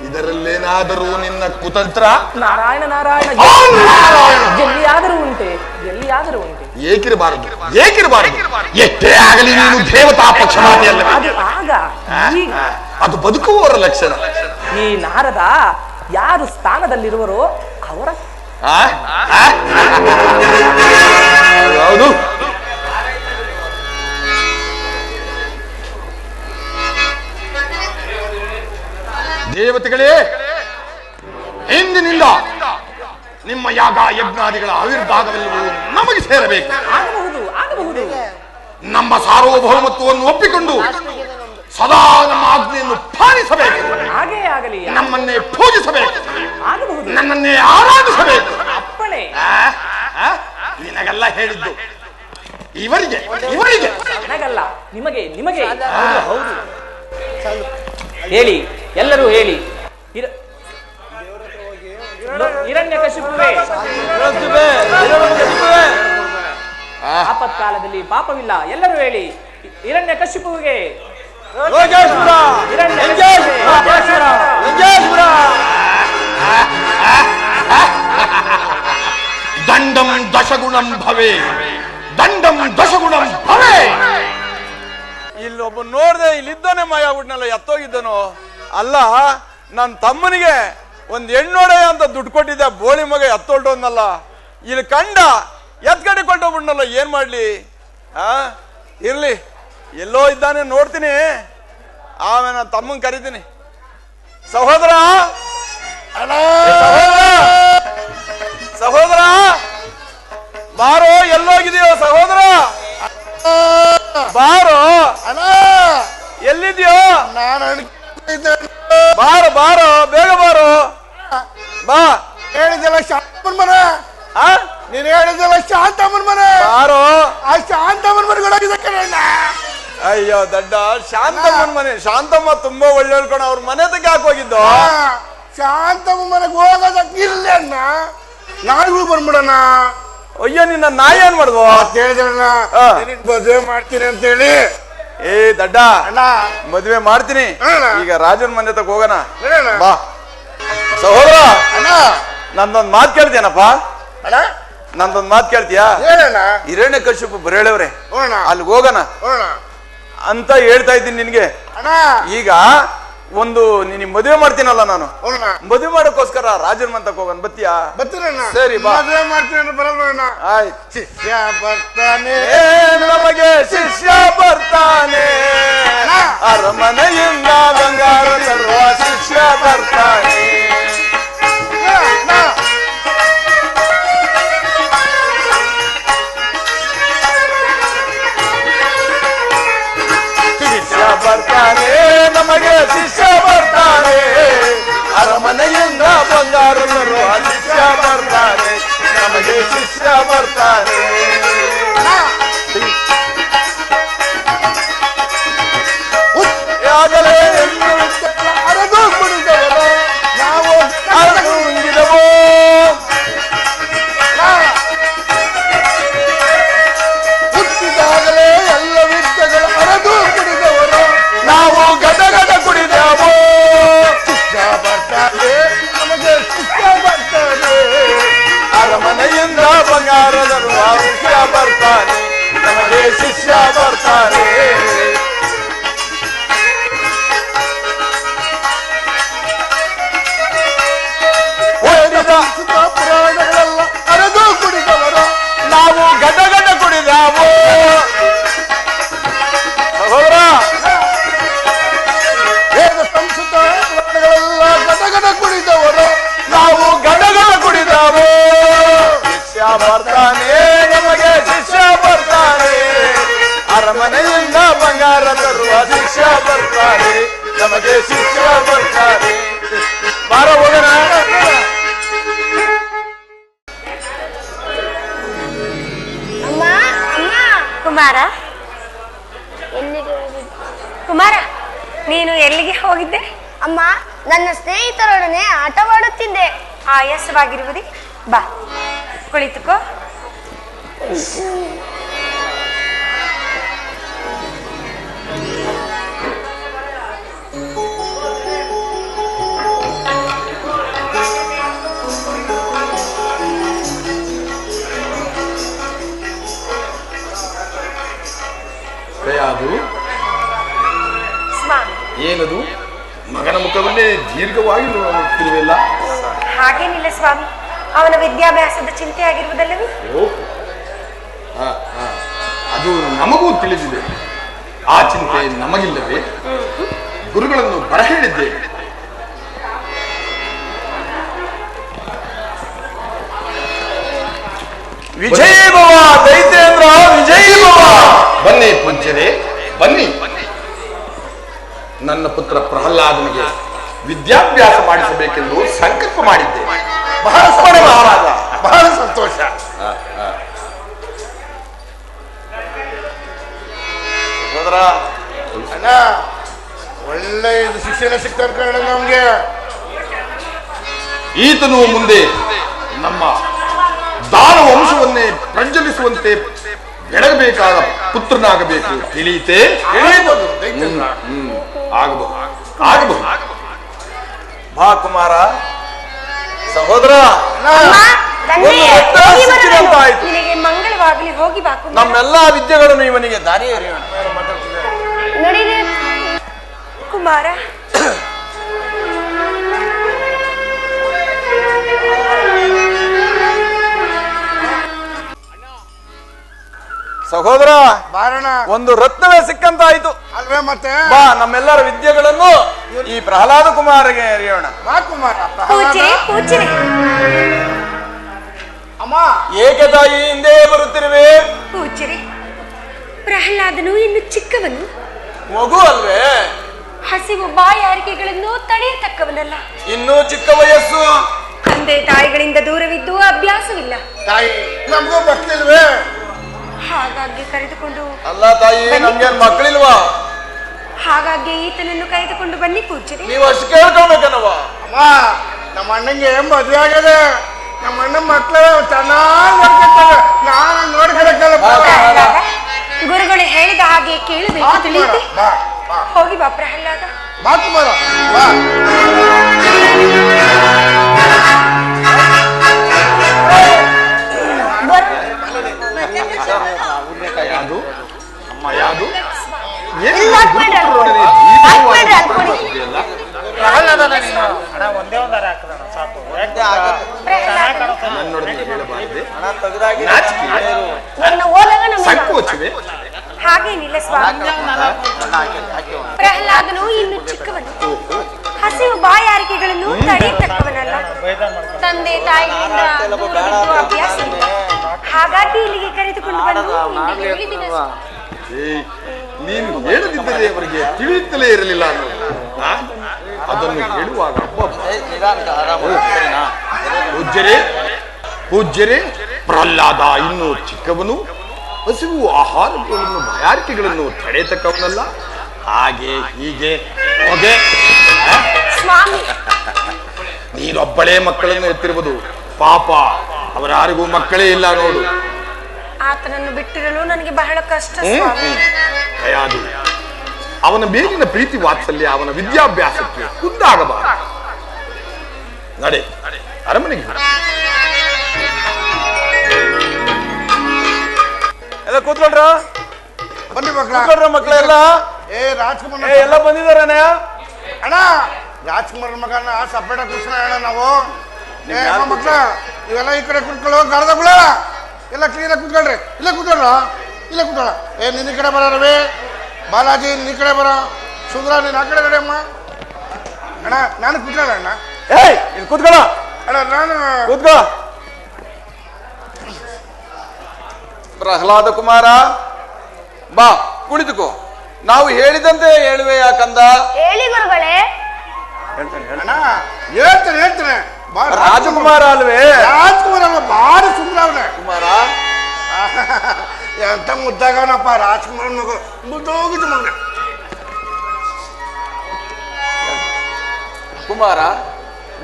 ಇದರಲ್ಲೇನಾದರೂ ನಿನ್ನ ಕುತಂತ್ರ? ನಾರಾಯಣ. ಎಲ್ಲಿಯಾದರೂ ಉಂಟೆ. ಏಕಿರಬಾರದು. ಎಷ್ಟೇ ಆಗಲಿ ನೀನು ದೇವತಾ ಪಕ್ಷಪಾತಿಯಲ್ಲ. ಅದು ಬದುಕುವವರ ಲಕ್ಷಣ. ಈ ನಾರದ ಯಾರು ಸ್ಥಾನದಲ್ಲಿರುವರೋ ಅವರ ಹೌದು. ದೇವತೆಗಳೇ, ಇಂದಿನಿಂದ ನಿಮ್ಮ ಯಾಗ ಯಜ್ಞಾದಿಗಳ ಆವಿರ್ಭಾಗವೆಲ್ಲವೂ ನಮಗೆ ಸೇರಬೇಕು. ಆಗಬಹುದು. ನಮ್ಮ ಸಾರ್ವಭೌಮತ್ವವನ್ನು ಒಪ್ಪಿಕೊಂಡು ಸದಾ ನಮ್ಮ ಆಜ್ಞೆಯನ್ನು ಪಾಲಿಸಬೇಕು. ಹಾಗೇ ಆಗಲಿ. ನಮ್ಮನ್ನೇ ಪೂಜಿಸಬೇಕು. ಆಗಬಹುದು. ನನ್ನನ್ನೇ ಆರಾಧಿಸಬೇಕು. ಅಪ್ಪಣೆ. ನಿನಗೆಲ್ಲ ಹೇಳಿದ್ದು ಇವರಿಗೆ. ನನಗಲ್ಲ, ನಿಮಗೆ. ಹೌದು. ಹೇಳಿ, ಎಲ್ಲರೂ ಹೇಳಿ. ಹಿರಣ್ಯಕಶಿಪುವೇ, ಆಪತ್ಕಾಲದಲ್ಲಿ ಪಾಪವಿಲ್ಲ. ಎಲ್ಲರೂ ಹೇಳಿ, ಹಿರಣ್ಯಕಶಿಪುವಿಗೆ ದಂಡಂ ದಶಗುಣಂ ಭವೇ. ಇಲ್ಲೊಬ್ಬ ನೋಡ್ದೆ, ಇಲ್ಲಿದ್ದಾನೆ ಮಾಯ ಆಗ್ಬಿಟ್ನಲ್ಲ, ಎತ್ತೋಗಿದ್ದನು. ಅಲ್ಲ, ನನ್ನ ತಮ್ಮನಿಗೆ ಒಂದ್ ಹೆಣ್ಣೋಡೆ ಅಂತ ದುಡ್ಡು ಕೊಟ್ಟಿದ್ದೆ, ಬೋಳಿ ಮಗ ಎತ್ತೊಳ್ಟೋದ್ನಲ್ಲ. ಇಲ್ಲಿ ಕಂಡ ಎತ್ಕಡೆ ಕೊಟ್ಟೋಗ್ಬಿಟ್ನಲ್ಲ, ಏನ್ ಮಾಡ್ಲಿ? ಇರ್ಲಿ, ಎಲ್ಲೋ ಇದ್ದಾನೆ, ನೋಡ್ತೀನಿ. ಆಮೇಲೆ ನನ್ನ ತಮ್ಮನ್ ಕರಿತೀನಿ. ಸಹೋದರ, ಸಹೋದರ ಬಾರೋ, ಎಲ್ಲೋಗಿದೆಯೋ ಸಹೋದರ? ಬಾರೋ. ಎಲ್ಲಿದ್ಯೋ? ಬಾರೋ, ಬೇಗ ಬಾರೋ. ಬಾ. ಹೇಳಿದೆಲ್ಲ ಶಾಂತಮ್ಮನ ಮನೆ. ನೀನ್ ಹೇಳಿದೆಲ್ಲ ಶಾಂತಮ್ಮನ ಮನೆ. ಬಾರೋ. ಆ ಶಾಂತಮ್ಮನ ಮನೆಗಳಾಗಿದೆ ಕಣ. ಅಯ್ಯೋ ದಡ್ಡ, ಶಾಂತಮ್ಮನ ಮನೆ. ಶಾಂತಮ್ಮ ತುಂಬಾ ಒಳ್ಳೆ ಹೇಳ್ಕೊಣ. ಅವ್ರ ಮನೆ ತಗ ಯಾಕೆ ಹೋಗಿದ್ದು? ಶಾಂತಮ್ಮ ಮನೆಗೆ ಹೋಗೋದಕ್ಕಿಲ್ಲ ಅಣ್ಣ, ನಾಳೆಗೂ ಬಂದ್ಬಿಡಣ. ಅಯ್ಯೋ, ನಿನ್ನ ನಾಯಿ ಏನ್ ಮಾಡುದು? ಹೇಳಿದಣ್ಣ ಮದುವೆ ಮಾಡ್ತೀನಿ ಅಂತ ಹೇಳಿ. ಏ ದಡ್ಡ, ಮದುವೆ ಮಾಡ್ತೀನಿ. ಈಗ ರಾಜನ್ ಮನೆ ತಗ ಹೋಗೋಣ. ಬಾ ಸಹೋದರ. ನಂದೊಂದ್ ಮಾತು ಕೇಳ್ತೀಯನಪ್ಪ? ನಂದೊಂದ್ ಮಾತು ಕೇಳ್ತೀಯಾ? ಹಿರಣ್ಯಕಶಿಪು ಬರೇಳವ್ರೆ, ಅಲ್ಲಿಗೆ ಹೋಗೋಣ ಅಂತ ಹೇಳ್ತಾ ಇದ್ದೀನಿ ನಿನ್ಗೆ. ಈಗ ಒಂದು ನಿನಗೆ ಮದುವೆ ಮಾಡ್ತೀನಲ್ಲ ನಾನು, ಮದುವೆ ಮಾಡೋಕ್ಕೋಸ್ಕರ ರಾಜನ್ ಮಂತಕ್ಕೆ ಹೋಗೋಣ. ಬತ್ತೀಯಾ? ಸರಿ ಬಾ. ಮದುವೆ ಮಾಡ್ತೀನಿ ಬರೋಣ. ಆಯ್ತು. ಶಿಷ್ಯ ಬರ್ತಾನೆ, ನಮಗೆ ಶಿಷ್ಯ ಬರ್ತಾನೆ, ಅರಮನೆಯಿಂದ ಬಂಗಾರ ತರುವ ಶಿಷ್ಯ ಬರ್ತಾನೆ. ಮಾಡುತ್ತಿದ್ದೆ? ಅಮ್ಮ, ನನ್ನ ಸ್ನೇಹಿತರೊಡನೆ ಆಟವಾಡುತ್ತಿದ್ದೆ. ಆಯಾಸವಾಗಿರುವುದೇ? ಬಾ, ಕುಳಿತುಕೋ. ಅದು ಸ್ವಾಮಿ, ಏನದು? ಮಗನ ಮುಖವನ್ನೇ ದೀರ್ಘವಾಗಿ ನೋಡುತ್ತಿರುವೆಲ್ಲ. ಹಾಗೇನಿಲ್ಲ ಸ್ವಾಮಿ, ಅವನ ವಿದ್ಯಾಭ್ಯಾಸದ ಚಿಂತೆ ಆಗಿರುವುದಲ್ಲವೇ? ಅದು ನಮಗೂ ತಿಳಿದಿದೆ. ಆ ಚಿಂತೆ ನಮಗಿಲ್ಲವೇ? ಗುರುಗಳನ್ನು ಬರಹೇಳಿದ್ದೇವೆ. ವಿಜಯ ಭವ ದೈತ್ಯೇಂದ್ರ, ವಿಜಯ ಭವ. ಬನ್ನಿ ಪೂಜ್ಯರೇ, ಬನ್ನಿ. ನನ್ನ ಪುತ್ರ ಪ್ರಹ್ಲಾದನಿಗೆ ವಿದ್ಯಾಭ್ಯಾಸ ಮಾಡಿಸಬೇಕೆಂದು ಸಂಕಲ್ಪ ಮಾಡಿದ್ದೆ. ಬಹಳ ಮಹಾರಾಜ, ಬಹಳ ಸಂತೋಷ. ಹೋದ್ರ ಅಣ್ಣ, ಒಳ್ಳೆ ಇದು ಶಿಕ್ಷಣ ಸಿಗ್ತಾ ಕಣ ನಮ್ಗೆ. ಈತನು ಮುಂದೆ ನಮ್ಮ ದಾನ ವಂಶವನ್ನೇ ಪ್ರಜ್ವಲಿಸುವಂತೆ ಬೆಳಗಬೇಕಾದ ಪುತ್ರನಾಗಬೇಕು. ತಿಳಿಯಿತೆ? ಆಗಬಹುದು. ಬಾ ಕುಮಾರ. ಸಹೋದರ, ನಿನಗೆ ಮಂಗಳವಾಗಲಿ. ಹೋಗಿ ಬಾ ಕುಮಾರ. ನಮ್ಮೆಲ್ಲಾ ವಿದ್ಯೆಗಳನ್ನು ಇವನಿಗೆ ದಾರಿ ಎರೆಯೋಣ. ಕುಮಾರ, ಸಹೋದರ, ಬಾರಣ. ಒಂದು ರತ್ನವೇ ಸಿಕ್ಕಂತಾಯ್ತು ಅಲ್ವೇ ಮತ್ತೆ? ಬಾ, ನಮ್ಮೆಲ್ಲರ ವಿದ್ಯೆಗಳನ್ನು ಈ ಪ್ರಹ್ಲಾದ ಕುಮಾರಿಗೆ ಎರೆಯೋಣ. ಬಾ ಕುಮಾರ. ಪೂಜ್ಯರೇ, ಪೂಜ್ಯರೇ. ಅಮ್ಮ, ಏಕೆ ತಾಯಿ ಹಿಂದೆ ಬರುತ್ತಿರುವೆ? ಪೂಜ್ಯರೇ, ಪ್ರಹ್ಲಾದನು ಇನ್ನು ಚಿಕ್ಕವನು. ಮಗು ಅಲ್ವೇ? ಹಸಿವು ಬಾಯಾರಿಕೆಗಳನ್ನು ತಡೆಯತಕ್ಕವನಲ್ಲ. ಇನ್ನೂ ಚಿಕ್ಕ ವಯಸ್ಸು. ತಂದೆ ತಾಯಿಗಳಿಂದ ದೂರವಿದ್ದು ಅಭ್ಯಾಸವಿಲ್ಲ. ತಾಯಿ ನಮಗೂ ಬರ್ತಿಲ್ವೇ? ಹಾಗಾಗಿ ಕರೆದುಕೊಂಡು ಅಲ್ಲ ತಾಯಿ, ನಮ್ಗೇನ್ ಮಕ್ಕಳಿಲ್ವಾ? ಹಾಗಾಗಿ ಈತನನ್ನು ಕರೆದುಕೊಂಡು ಬನ್ನಿ ಪೂಜ್ಯರೇ. ನೀವು ಅಷ್ಟು ಕೇಳ್ಕೊಳ್ಬೇಕನ್ನವ? ಅಮ್ಮ, ನಮ್ಮ ಅಣ್ಣಂಗೆ ಮದುವೆ ಆಗದೆ. ನಮ್ಮ ಅಣ್ಣ ಮಕ್ಕಳು ಚೆನ್ನಾಗಿ ನೋಡ್ಕೊತಾರೆ. ನಾನು ನೋಡ್ಕೊಳಕ್ಕಲ್ಲ. ಗುರುಗಳು ಹೇಳಿದ ಹಾಗೆ ಕೇಳಬೇಕು. ತಿಳಿಯುತ್ತೆ? ಬಾ ಬಾ ಹೋಗಿ ಬಾ ಪ್ರಹ್ಲಾದ. ಬಾ ಕುಮಾರ, ಬಾ. ಯಾವುದು ಅಮ್ಮ? ಯಾವುದು? ಸಂಕೋಚವೇ? ಹಾಗೇನಿಲ್ಲ ಸ್ವಾಮಿ. ಪ್ರಹ್ಲಾದನು ಇನ್ನು ಚಿಕ್ಕವನು. ಹಸಿವು ಬಾಯಾರಿಕೆಗಳನ್ನು ತಡೆಯತಕ್ಕವನಲ್ಲ. ತಂದೆ ತಾಯಿಗಳಿಂದ ದೂರವಿದ್ದು ಅಭ್ಯಾಸವಿಲ್ಲ. ಹಾಗಾಗಿ ಇಲ್ಲಿಗೆ ಕರೆದುಕೊಂಡು ಬಂದು ನಿನಗೆ ಹೇಳಿದ್ದೀನಿ. ನೀನು ಹೇಳದಿದ್ದರೆ ಅವರಿಗೆ ತಿಳಿಯುತ್ತಲೇ ಇರಲಿಲ್ಲ ಅನ್ನೋದು. ಅದನ್ನು ಹೇಳುವಾಗ ಪೂಜ್ಯರೇ, ಪ್ರಹ್ಲಾದ ಇನ್ನೂ ಚಿಕ್ಕವನು. ಹಸಿವು ಆಹಾರಗಳನ್ನು ಬಾಯಾರಿಕೆಗಳನ್ನು ತಡೆಯತಕ್ಕವನಲ್ಲ. ಹಾಗೆ ಹೀಗೆ ಹೋಗೆ. ಸ್ವಾಮಿ, ನೀನೊಬ್ಬಳೇ ಮಕ್ಕಳನ್ನು ಎತ್ತಿರುವುದು. ಪಾಪ, ಅವರಾರಿಗೂ ಮಕ್ಕಳೇ ಇಲ್ಲ ನೋಡು. ಆತನನ್ನು ಬಿಟ್ಟಿರಲು ನನಗೆ ಬಹಳ ಕಷ್ಟ ಸ್ವಾಮಿ. ದಯಾದು, ಅವನ ಮೇಲಿನ ಪ್ರೀತಿ ವಾತ್ಸಲ್ಯ ಅವನ ವಿದ್ಯಾಭ್ಯಾಸಕ್ಕೆ ಕುಂದಾಗಬಾರದು. ನಡೆ, ಅರಮನೆಗೆ ಎಲ್ಲ ಕೂತ್ಕೊಳ್ರ. ಬನ್ನಿ ಕೂತ್ಕೊಳ್ರ ಮಕ್ಕಳೆಲ್ಲ. ರಾಜ್ಕುಮಾರ್ ಎಲ್ಲ ಬಂದಿದಾರಣ್ಣ. ಅಣ್ಣ, ರಾಜ್ಕುಮಾರ್ ಮಗನ ಸಪ್ರೇಟ್ ಕೂರ್ಸೋಣ ಅಣ್ಣ ನಾವು. ಮಕ್ಳ ಇವೆಲ್ಲ ಈ ಕಡೆ ಕುತ್ಕೊಳ್ಳೋ, ಗಾಳದಗಳ ಎಲ್ಲ ಕ್ಲೀನಾಗಿ ಕೂತ್ಕೊಳ್ರಿ. ಇಲ್ಲೇ ಕೂತ್ಕೊಳ್ರ, ಇಲ್ಲೇ ಕೂತ್ಕೊಳ್ಳ. ನಿನ್ನ ಕಡೆ ಬರ ರವಿ, ಬಾಲಾಜಿ ನಿನ್ನ ಕಡೆ ಬರ, ಸುಂದರ ನೀನು ಆ ಕಡೆ ಕಡೆ ಅಮ್ಮ. ಅಣ್ಣ ನಾನು ಕೂತ್ಕೊಳ್ಳ. ಅಣ್ಣ ಇಲ್ಲಿ ಕೂತ್ಕೊಳ್ಳ. ಅಣ್ಣ ನಾನು ಕೂತ್ಕೋ. ಪ್ರಹ್ಲಾದ ಕುಮಾರ, ಬಾ ಕುಳಿತುಕೋ. ನಾವು ಹೇಳಿದಂತೆ ಹೇಳುವೆ ಯಾಕಂದ? ಹೇಳಿ ಗುರುಗಳೇ. ಅಣ್ಣ ಹೇಳ್ತೇನೆ. ರಾಜಕುಮಾರ ಅಲ್ವೇ? ರಾಜ್ಕುಮಾರ್ ಅಲ್ಲ, ಭಾರಿ ಸುಂದರ ಅವನೇ. ಕುಮಾರ ಎಂತ ಮುದ್ದಾಗವನಪ್ಪ ರಾಜ್ಕುಮಾರ್ ಮಗ, ಮುದ್ದೋಗಿದ್ದು ಮಗ. ಕುಮಾರ,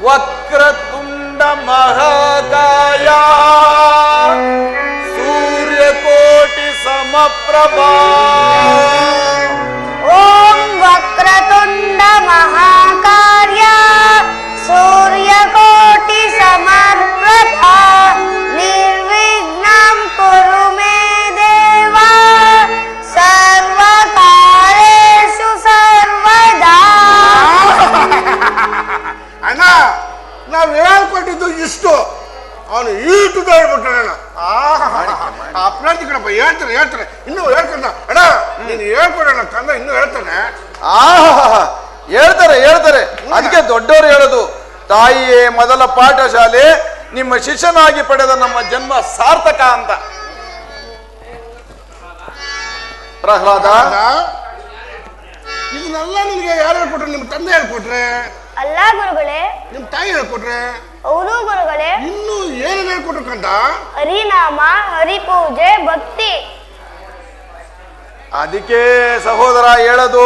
ವಕ್ರತುಂಡ ಮಹಾಕಾಯ ಸೂರ್ಯಕೋಟಿ ಸಮಪ್ರಭಾ. ಓಂ ವಕ್ರತುಂಡ ಮಹಾಕಾರ್ಯ ಸೂರ್ಯಕೋಟಿ ಸಮರ್ಪ್ರಭಾ ನಿರ್ವಿಘ್ನಂ ಕುರು ಮೇ ದೇವ ಸರ್ವಕಾರ್ಯೇಷು ಸರ್ವದಾ. ಅಣ್ಣ ನಾವ್ ಹೇಳ್ಕೊಟ್ಟಿದ್ದು ಇಷ್ಟು, ಅವನು ಈಟು ಹೇಳ್ಬಿಟ್ಟಾನ. ಅಪ್ರಾಂತಿ ಕಣಪ್ಪ, ಹೇಳ್ತಾರೆ ಇನ್ನೂ ಹೇಳ್ತಾನ. ಅಣ್ಣ ನೀನು ಹೇಳ್ಕೊಡೋಣ ಕಂದ, ಇನ್ನೂ ಹೇಳ್ತಾನೆ. ಹೇಳ್ತಾರೆ. ಅದಕ್ಕೆ ದೊಡ್ಡವರು ಹೇಳೋದು, ತಾಯಿಯೇ ಮೊದಲ ಪಾಠಶಾಲೆ, ನಿಮ್ಮ ಶಿಷ್ಯನಾಗಿ ಪಡೆದ ನಮ್ಮ ಜನ್ಮ ಸಾರ್ಥಕ ಅಂತ. ಪ್ರಹ್ಲಾದ, ಇದನ್ನೆಲ್ಲ ನಿನಗೆ ಯಾರು ಹೇಳ್ಕೊಟ್ರೆ? ನಿಮ್ಮ ತಂದೆ ಹೇಳ್ಕೊಟ್ರೆ? ಅಲ್ಲ ಗುರುಗಳೇ. ನಿಮ್ಮ ತಾಯಿ ಹೇಳ್ಕೊಟ್ರೆ? ಹೌದು ಗುರುಗಳೇ. ಇನ್ನು ಏನೇನು ಹೇಳ್ಕೊಟ್ರು ಕಂದ? ಹರಿನಾಮ, ಹರಿಪೂಜೆ, ಭಕ್ತಿ. ಅದಕ್ಕೆ ಸಹೋದರ ಹೇಳೋದು,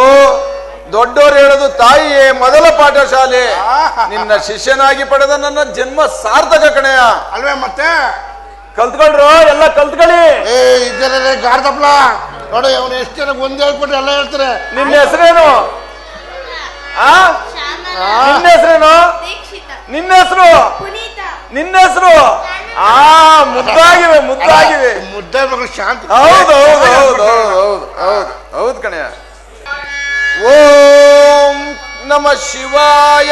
ದೊಡ್ಡವರು ಹೇಳೋದು, ತಾಯಿಯೇ ಮೊದಲ ಪಾಠಶಾಲೆ, ನಿನ್ನ ಶಿಷ್ಯನಾಗಿ ಪಡೆದ ನನ್ನ ಜನ್ಮ ಸಾರ್ಥಕ ಕಣೆಯ. ಅಲ್ವೇ ಮತ್ತೆ? ಕಲ್ತ್ಕೊಳ್ರು, ಎಲ್ಲ ಕಲ್ತ್ಕೊಳ್ಳಿ. ಇದ್ದಾರೆ ಗಾರ್ದಪ್ಲ ನೋಡಿ, ಅವನು ಎಷ್ಟು ಜನಕ್ಕೆ ಒಂದ್ ಹೇಳ್ಕೊಟ್ರೆ ಎಲ್ಲ ಹೇಳ್ತಾರೆ. ನಿನ್ನ ಹೆಸರೇನು? ನಿನ್ನ ಹೆಸರೇನು? ನಿನ್ನ ಹೆಸರು? ನಿನ್ನ ಹೆಸರು? ಮುದ್ದಾಗಿವೆ ಮುದ್ದೆ ಮಗಳು ಶಾಂತಿ. ಹೌದು ಕಣೆಯ. ಓಂ ನಮ ಶಿವಾಯ.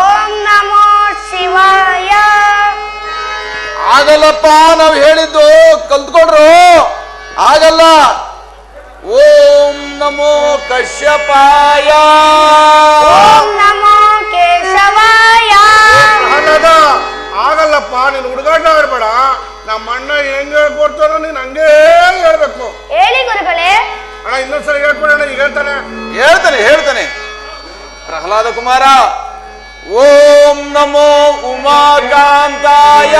ಓಂ ನಮೋ ಶಿವಾಯ. ಆಗಲ್ಲಪ್ಪ, ನಾವು ಹೇಳಿದ್ದು ಕಲ್ತ್ಕೊಡ್ರು, ಆಗಲ್ಲ. ಓಂ ನಮೋ ಕಶ್ಯಪಾಯ. ಓಂ ನಮೋ ಕೇಶವಾಯ. ಆಗಲ್ಲಪ್ಪ, ನೀನು ಹುಡುಗಾಟ ಆಡ್ಬೇಡ. ನಮ್ಮ ಅಣ್ಣ ಹೆಂಗ್ ಹೇಳ್ಕೊಡ್ತಾರೋ ನೀನ್ ಹಂಗೇ ಹೇಳ್ಬೇಕು. ಹೇಳಿ ಗುರುಗಳೇ. ಅಣ್ಣ ಇನ್ನೊಂದ್ಸರಿ ಹೇಳ್ಕೊಡೋಣ. ಈಗ ಹೇಳ್ತಾನೆ. ಪ್ರಹ್ಲಾದ ಕುಮಾರ, ಓಂ ನಮೋ ಉಮಾಕಾಂತಾಯ.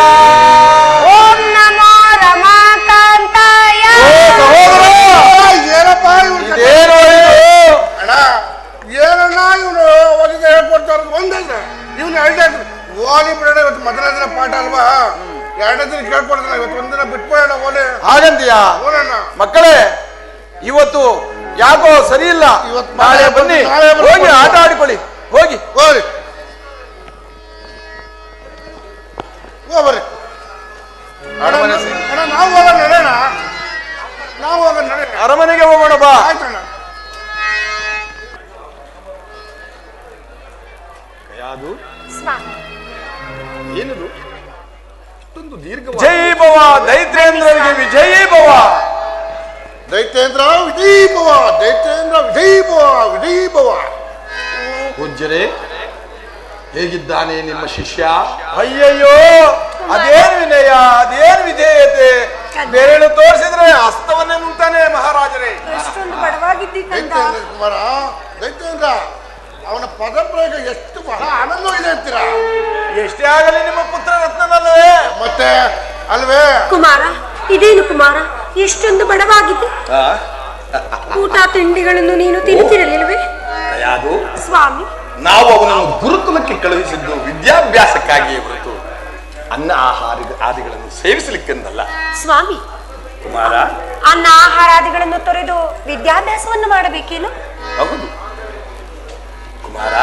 ಓಂ ನಮೋ ರಮಾಕಾಂತಾಯ. ಏನಪ್ಪ ಇದೇನು ಅಣ್ಣ, ಏನಣ್ಣ ಇವನು ಹೋಗಿದ್ದ ಹೇಳ್ಕೊಡ್ತಾರ? ಒಂದೇ ಇವನು ಎರಡೇ ಓಲಿ ಬಿಡೋಣ. ಇವತ್ತು ಮೊದಲನೇ ದಿನ ಪಾಠ ಅಲ್ವಾ, ಎರಡನೇ ದಿನ ಕೇಳ್ಕೊಡ್ತಾನೆ. ಇವತ್ತು ಒಂದಿನ ಬಿಟ್ಬಿಡೋಣ ಓಲಿ. ಹಾಗಂತೀಯಾ? ಮಕ್ಕಳೇ, ಇವತ್ತು ಯಾಕೋ ಸರಿ ಇಲ್ಲ. ನಾಳೆ ಬನ್ನಿ, ಹೋಗಿ ಆಟ ಆಡಿಕೊಳ್ಳಿ. ಹೋಗಿ ಬರ್ರಿ. ಅಣ್ಣ ನಾವು ಹೋಗೋಣ, ನಡೆಯೋಣ. ಅರಮನೆಗೆ ಹೋಗೋಣ ಬಾ. ಆಯ್ತಣ್ಣ. ಏನದು ಇಷ್ಟೊಂದು ದೀರ್ಘ? ಜೈ ಭವ ದೈತ್ರೇಂದ್ರರಿಗೆ ವಿಜಯೀ ಭವ. ದೈತ್ಯೇಂದ್ರ ವಿಜಯೀ ಭವ. ದೈತ್ಯೇಂದ್ರ ವಿಜಯೀ ಭವ. ವಿಜಯೀ ಭವ. ಪೂಜ್ಯರೇ, ಹೇಗಿದ್ದಾನೆ ನಿಮ್ಮ ಶಿಷ್ಯ? ಅಯ್ಯಯ್ಯೋ, ಅದೇನು ವಿನಯ, ಅದೇನು ವಿಧೇಯತೆ. ಬೆರಳು ತೋರಿಸಿದ್ರೆ ಹಸ್ತವನ್ನೇ ನುಂಗ್ತಾನೆ ಮಹಾರಾಜರೇ. ಎಷ್ಟೊಂದು ಬಡವಾಗಿದ್ದಿ ಕಂದ. ದೈತ್ಯೇಂದ್ರ ಕುಮಾರ, ದೈತ್ಯೇಂದ್ರ ಅವನ ಪದ ಪ್ರಯೋಗ ಎಷ್ಟು ಬಹಳ ಆನಂದ ಇದೆ ಅಂತೀರಾ? ಎಷ್ಟೇ ಆಗಲಿ ನಿಮ್ಮ ಪುತ್ರ ರತ್ನನಲ್ಲವೇ? ಮತ್ತೆ ಅಲ್ವೇ? ಕುಮಾರ, ಇದೇನು ಕುಮಾರ, ಎಷ್ಟೊಂದು ಬಡವಾಗಿದ್ದಿ? ಊಟ ತಿಂಡಿಗಳನ್ನು ನೀನು ತಿನ್ನುತ್ತಿರಲಿಲ್ವೇ? ಯಾವುದು ಸ್ವಾಮಿ, ನಾವು ಅವನನ್ನು ಗುರುಕುಲಕ್ಕೆ ಕಳುಹಿಸಿದ್ದು ವಿದ್ಯಾಭ್ಯಾಸಕ್ಕಾಗಿಯೇ ಹೊರತು ಅನ್ನ ಆಹಾರಗಳನ್ನು ಸೇವಿಸಲಿಕ್ಕೆಂದಲ್ಲ. ಸ್ವಾಮಿ, ಕುಮಾರ, ಅನ್ನ ಆಹಾರಾದಿಗಳನ್ನು ತೊರೆದು ವಿದ್ಯಾಭ್ಯಾಸವನ್ನು ಮಾಡಬೇಕೇನು? ಹೌದು ಕುಮಾರ.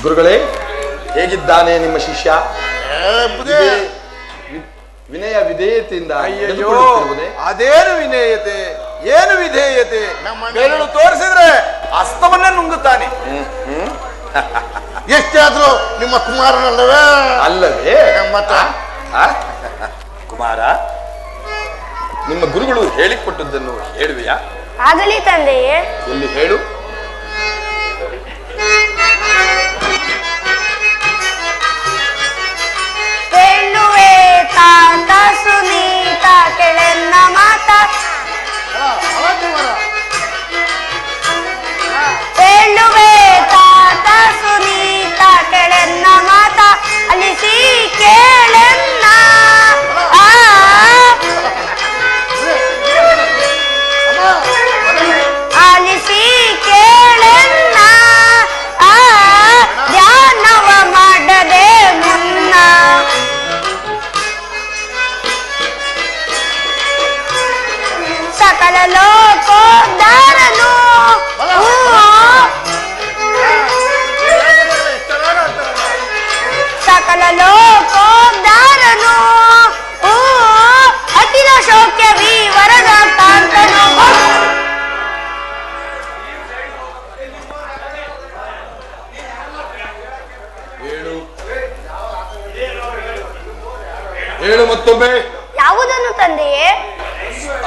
ಗುರುಗಳೇ, ಹೇಗಿದ್ದಾನೆ ನಿಮ್ಮ ಶಿಷ್ಯ? ವಿನಯ ವಿಧೇಯತೆಯಿಂದ ಅಯ್ಯಯ್ಯೋ, ಅದೇನು ವಿನಯತೆ, ಏನು ವಿಧೇಯತೆ. ಬೆರಳು ತೋರಿಸಿದ್ರೆ ಹಸ್ತವನ್ನೇ ನುಂಗುತ್ತಾನೆ. ಎಷ್ಟೇ ಆದ್ರೂ ನಿಮ್ಮ ಕುಮಾರನಲ್ಲವೇ? ಅಲ್ಲವೇ? ಮತ್ತೆ ಕುಮಾರ, ನಿಮ್ಮ ಗುರುಗಳು ಹೇಳಿಕೊಟ್ಟದ್ದನ್ನು ಹೇಳುವೆಯಾ? ಆಗಲಿ ತಂದೆಯೇ. ಎಲ್ಲಿ ಹೇಳು. ಕೇಳುವೆ ತಾತ ಸುನೀತ ಕೆಳೆನ್ನ ಮಾತ. ಕೇಳುವೆ ತಾತ ಸುನೀತ ಕೆಳೆನ್ನ ಮಾತ ಅಲಿಸಿ ಕೇಳೆನ್ನ. ಆಲಿಸಿ ಮತ್ತೊಮ್ಮೆ ಯಾವುದನ್ನು ತಂದೆಯೇ?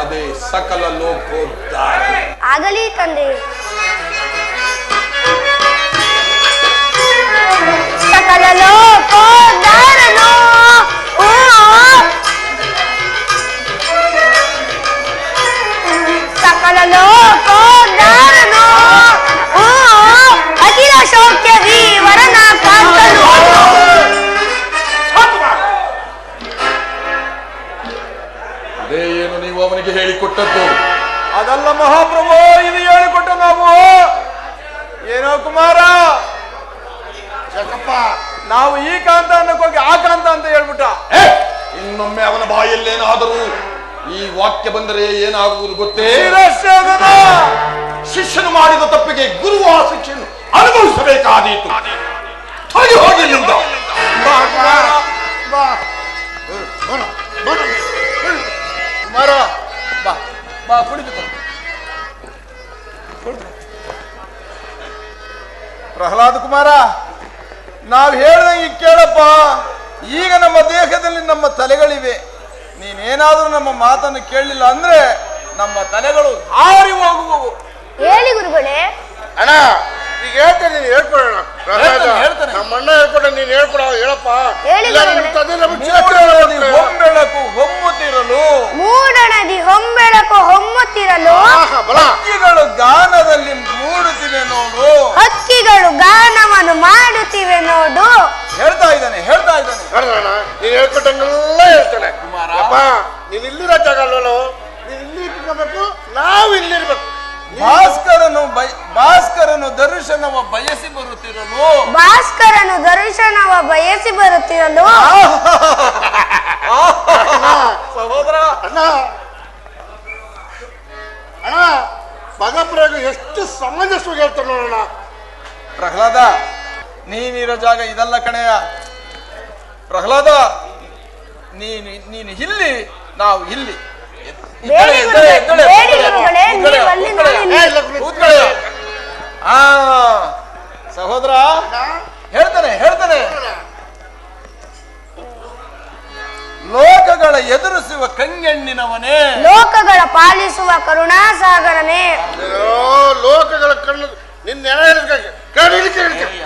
ಅದೇ ಸಕಲ ಲೋಕೋದ್ಧಾರ. ಆಗಲಿ ತಂದೆಯೇ. ಸಕಲ ಲೋಕೋದ್ಧಾರನೋ ಸಕಲ ಲೋಕೋದ್ಧಾರನೋ ಅಖಿಲ ಶೌಕ್ಯ ವರನ ಕಾಂತನು. ಅದೇ ಏನು ನೀವು ಅವನಿಗೆ ಹೇಳಿಕೊಟ್ಟದ್ದು? ಅದಲ್ಲ ಮಹಾಪ್ರಭು, ಇದು ಹೇಳಿಕೊಟ್ಟ ನಾವು. ಏನೋ ಕುಮಾರ, ಯಾಕಪ್ಪ ನಾವು ಈ ಕಾಂತ ಅನ್ನಕ್ಕೋಗಿ ಆ ಕಾಂತ ಅಂತ ಹೇಳ್ಬಿಟ್ಟ. ಇನ್ನೊಮ್ಮೆ ಅವನ ಬಾಯಲ್ಲೇನಾದರೂ ಈ ವಾಕ್ಯ ಬಂದರೆ ಏನಾಗುವುದು ಗೊತ್ತೇ? ಶಿಷ್ಯನು ಮಾಡಿದ ತಪ್ಪಿಗೆ ಗುರು ಆ ಶಿಕ್ಷೆಯನ್ನು ಅನುಭವಿಸಬೇಕಾದೀತು. ಹೋಗಿ ಹೋಗಿ ಇಲ್ಲಿಂದ. ಕುಮಾರ ಬಾ ಬಾ, ಕುಡಿದುಕೊ. ಪ್ರಹ್ಲಾದ ಕುಮಾರ, ನಾವು ಹೇಳ್ದಂಗೆ ಕೇಳಪ್ಪ. ಈಗ ನಮ್ಮ ದೇಹದಲ್ಲಿ ನಮ್ಮ ತಲೆಗಳಿವೆ. ನೀನೇನಾದ್ರೂ ನಮ್ಮ ಮಾತನ್ನು ಕೇಳಲಿಲ್ಲ ಅಂದ್ರೆ ನಮ್ಮ ತಲೆಗಳು ಹಾರಿ ಹೋಗುವವು. ಹೇಳಿ ಗುರುಗಳೇ. ಅಣ್ಣ ಈಗ ಹೇಳ್ತೇನೆ, ನೀನು ಹೇಳ್ಕೊಡೋಣ. ಹೇಳ್ತಾನೆ. ನಮ್ಮ ಅಣ್ಣ ಹೇಳ್ಕೊಡ, ನೀನು ಹೇಳ್ಕೊಡ, ಹೇಳಪ್ಪ. ಹೇಳಿ ಹೊಂಬೆಳಕು ಹೊಮ್ಮುತ್ತಿರಲು, ಮೂಡಣದಿ ಹೊಂಬೆಳಕು ಹೊಮ್ಮುತ್ತಿರಲು, ಹಕ್ಕಿಗಳು ಗಾನದಲ್ಲಿ ಮೂಡುತ್ತಿವೆ ನೋಡು. ಹಕ್ಕಿಗಳು ಗಾನವನ್ನು ಮಾಡುತ್ತಿವೆ ನೋಡು. ಹೇಳ್ತಾ ಇದ್ದಾನೆ. ಅಣ್ಣ ನೀನು ಹೇಳ್ಕೊಟ್ಟಂಗೆಲ್ಲ ಹೇಳ್ತಾನೆ. ಅಪ್ಪ ನೀನು ಇಲ್ಲಿರೋ ಜಾಗ ಅಲ್ವಲ್ಲೋ, ನೀನು ಇಲ್ಲಿ ಇಟ್ಕೋಬೇಕು, ನಾವು ಇಲ್ಲಿರ್ಬೇಕು. ಭಾಸ್ಕರನು ದರ್ಶನವ ಬಯಸಿ ಬರುತ್ತಿರಲು, ಭಾಸ್ಕರನು ದರ್ಶನವ ಬಯಸಿ ಬರುತ್ತಿರಲು. ಸಹೋದರ, ಅಣ್ಣ ಪದಪ್ರಯೋಗ ಎಷ್ಟು ಸಮಂಜಸವಾಗಿ ಹೇಳ್ತಾರೆ ನೋಡೋಣ. ಪ್ರಹ್ಲಾದ, ನೀನಿರೋ ಜಾಗ ಇದಲ್ಲ ಕಣೆಯ. ಪ್ರಹ್ಲಾದ, ನೀನು ಇಲ್ಲಿ, ನಾವು ಇಲ್ಲಿ. ಸಹೋದರ ಹೇಳ್ತಾನೆ. ಲೋಕಗಳ ಎದುರಿಸುವ ಕಂಗೆಣ್ಣಿನವನೇ, ಲೋಕಗಳ ಪಾಲಿಸುವ ಕರುಣಾಸಾಗರನೇ. ಲೋಕಗಳ ಕಣ್ಣು ನಿನ್ನ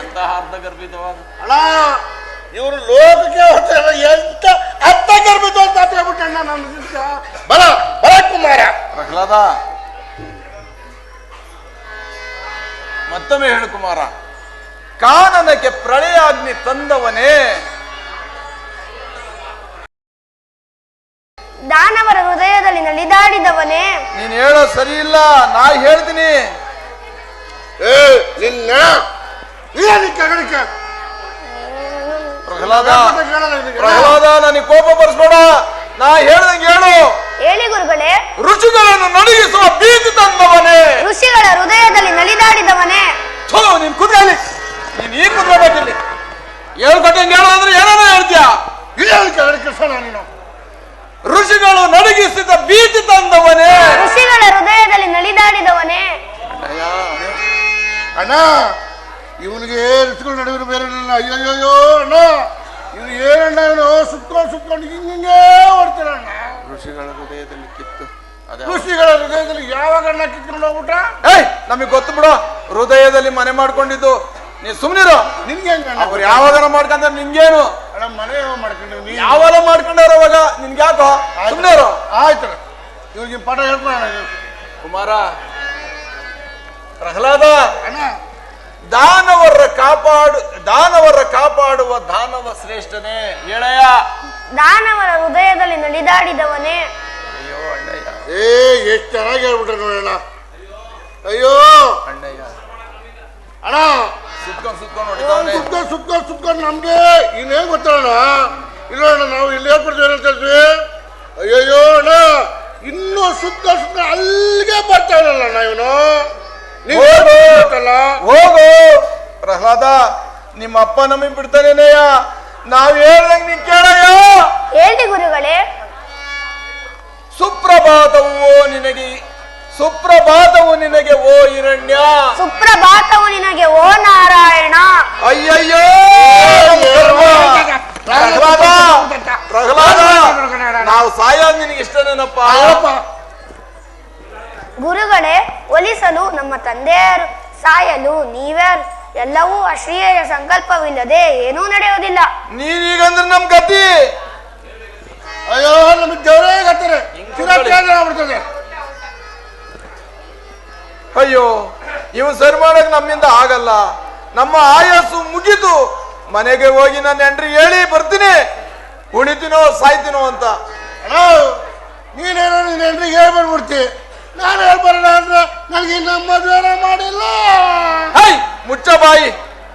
ಎಂತ ಅರ್ಧಗರ್ಭಿತವಾದ ಅಣ್ಣ, ಇವರು ಲೋಕಕ್ಕೆ ಹೋಗ್ತಾರೆ. ಎಂತ ಅರ್ಥಗರ್ಭಿತ ಅಂತ ಹೇಳ್ಬಿಟ್ಟಣ್ಣ ನನ್ನ ಬರ ಕುಮಾರ. ಪ್ರಹ್ಲಾದ, ಮತ್ತೊಮ್ಮೆ ಹೇಳು ಕುಮಾರ. ಕಾನನಕ್ಕೆ ಪ್ರಳಯಾಗ್ನಿ ತಂದವನೇ, ದಾನವರ ಹೃದಯದಲ್ಲಿ ನಲಿದಾಡಿದವನೇ. ನೀನ್ ಹೇಳೋ ಸರಿ ಇಲ್ಲ, ನಾ ಹೇಳ್ತೀನಿ. ನಿನ್ನ ಪ್ರಹ್ಲಾದ, ನನಗೆ ಕೋಪ ಬರ್ಸ್ಬೇಡ. ನಾ ಹೇಳ್ದಂಗೆ ಹೇಳು. ಹೇಳಿ ಗುರುಗಳೇ. ಋಷಿಗಳನ್ನು ನಡುಗಿಸುವ ಬೀಜ ತಂದವನೇ, ಋಷಿಗಳ ಹೃದಯದಲ್ಲಿ ನಲಿದಾಡಿದವನೇ. ನೀನ್ ಕುದ್ರಲ್ಲಿ, ನೀನ್ ಈ ಕುದ್ರಬೇಕಿಲ್ಲಿ. ಹೇಳ್ಕೊಟ್ಟಂಗೆ ಹೇಳು ಅಂದ್ರೆ ಏನಾರ ಹೇಳ್ತೀಯ. ನೀನು ಋಷಿಗಳು ನಡುಗಿಸಿದ ಬೀಜ ತಂದವನೇ, ಋಷಿಗಳ ಹೃದಯದಲ್ಲಿ ನಲಿದಾಡಿದವನೇ. ಅಣ್ಣ ಇವನಿಗೆ ಋಷಿಗಳು ನಡುವಿನ ಬೇರೆ ಅಯ್ಯೋಯ್ಯೋ ಅಣ್ಣ, ಇವ್ನು ಏನಣ್ಣ, ಇವನು ಸುತ್ಕೊಂಡು ಹಿಂಗೆ ಓಡ್ತೀರಣ್ಣ. ಋಷಿಗಳ ಹೃದಯದಲ್ಲಿ ಕಿತ್ತು, ಋಷಿಗಳ ಹೃದಯದಲ್ಲಿ ಯಾವಾಗ ಅಣ್ಣ ಕಿತ್ಕೊಂಡು ಹೋಗ್ಬಿಟ್ಟ? ನಮಗೆ ಗೊತ್ತು ಬಿಡು, ಹೃದಯದಲ್ಲಿ ಮನೆ ಮಾಡ್ಕೊಂಡಿದ್ದು. ನೀ ಸುಮ್ನಿರು. ನಿನ್ಗೆ ಹೆಂಗಣ್ಣ ಅವ್ರು ಯಾವಾಗ ಮಾಡ್ಕೊಂಡ್ರೆ ನಿನ್ಗೇನು? ಅಣ್ಣ ಮನೆ ಮಾಡ್ಕೊಂಡು ಯಾವಾಗ ಮಾಡ್ಕೊಂಡಾರ ಅವಾಗ ನಿನ್ಗ್ಯಾಕೋ? ಸುಮ್ನಿರು. ಆಯ್ತು, ಇವ್ರಿಗೆ ಪಾಠ ಹೇಳ್ಕೊಣ. ಕುಮಾರ, ಪ್ರಹ್ಲಾದ, ಅಣ್ಣ ದಾನವರ ಕಾಪಾಡುವ ದಾನವ ಶ್ರೇಷ್ಠನೇ ಹೇಳಯ್ಯ. ದಾನವರ ಹೃದಯದಲ್ಲಿ ನಲಿದಾಡಿದವನೇ. ಅಯ್ಯೋ ಅಣ್ಣಯ್ಯ, ಎಷ್ಟು ಚೆನ್ನಾಗಿ ಹೇಳ್ಬಿಟ್ರೆ ನೋಡೋಣ. ಅಯ್ಯೋ ಅಣ್ಣಯ್ಯ, ಅಣ್ಣ ಸುತ್ಕೊಂಡು ನಮ್ಗೆ ಇನ್ನೇನ್ ಗೊತ್ತಣ್ಣ. ಇಲ್ಲ ಅಣ್ಣ, ನಾವು ಇಲ್ಲಿ ಹೇಳ್ಕೊಡ್ತೀವಿ ಅಂತ ಹೇಳ್ತೀವಿ. ಅಯ್ಯಯ್ಯೋ ಅಣ್ಣ, ಇನ್ನೂ ಸುತ್ತ ಅಲ್ಲಿಗೆ ಬರ್ತಾವಲ್ಲ ಅಣ್ಣ ಇವನು. ಹೋಗು ಪ್ರಹ್ಲಾದ, ನಿಮ್ಮ ಅಪ್ಪ ನಮಗೆ ಬಿಡ್ತಾನೇನಯ್ಯ. ನಾವ್ ಹೇಳ್ದಂಗ್ ನೀ ಕೇಳಯ್ಯ. ಹೇಳಿ ಗುರುಗಳೇ. ಸುಪ್ರಭಾತವು ನಿನಗೆ ಓ ಹಿರಣ್ಯ. ಸುಪ್ರಭಾತವು ನಿನಗೆ ಓ ನಾರಾಯಣ. ಅಯ್ಯಯ್ಯೋ ಪ್ರಹ್ಲಾದ, ಪ್ರಹ್ಲಾದ, ನಾವು ಸಾಯೋದು ನಿನಗೆ ಇಷ್ಟನೇನಪ್ಪ? ಗುರುಗಳೇ, ಒಲಿಸಲು ನಮ್ಮ ತಂದೆಯರು, ಸಾಯಲು ನೀವ್ಯಾರು? ಎಲ್ಲವೂ ಅಶ್ರೀಯ ಸಂಕಲ್ಪವಿಲ್ಲದೆ ಏನೂ ನಡೆಯುವುದಿಲ್ಲ. ನೀನೀಗಂದ್ರೆ ನಮ್ ಗತಿ. ಅಯ್ಯೋ, ನಮಗೆ ದೇವರೇ ಗತ್ತಾರೆ. ಆಗ್ಬಿಡ್ತದೆ. ಅಯ್ಯೋ, ಇವ್ ಸರಿ ಮಾಡಕ್ ನಮ್ಮಿಂದ ಆಗಲ್ಲ. ನಮ್ಮ ಆಯಸ್ಸು ಮುಗಿದು ಮನೆಗೆ ಹೋಗಿ ನನ್ನ ಹೆಂಡ್ರಿಗೆ ಹೇಳಿ ಬರ್ತೀನಿ, ಉಳಿತೀನೋ ಸಾಯ್ತೀನೋ ಅಂತ. ನೀನೇನೋ ನಿನ್ನ ಹೆಂಡ್ರಿಗೆ ಹೇಳ್ಬರ್ಬಿಡ್ತಿ. ನಾನು ಹೇಳ್ಬಾರಲ್ಲ ಅಂದ್ರೆ ನನಗೆ ನಮ್ಮ ಮದುವೆ ಮಾಡಿಲ್ಲ. ಮುಚ್ಚ ಬಾಯಿ,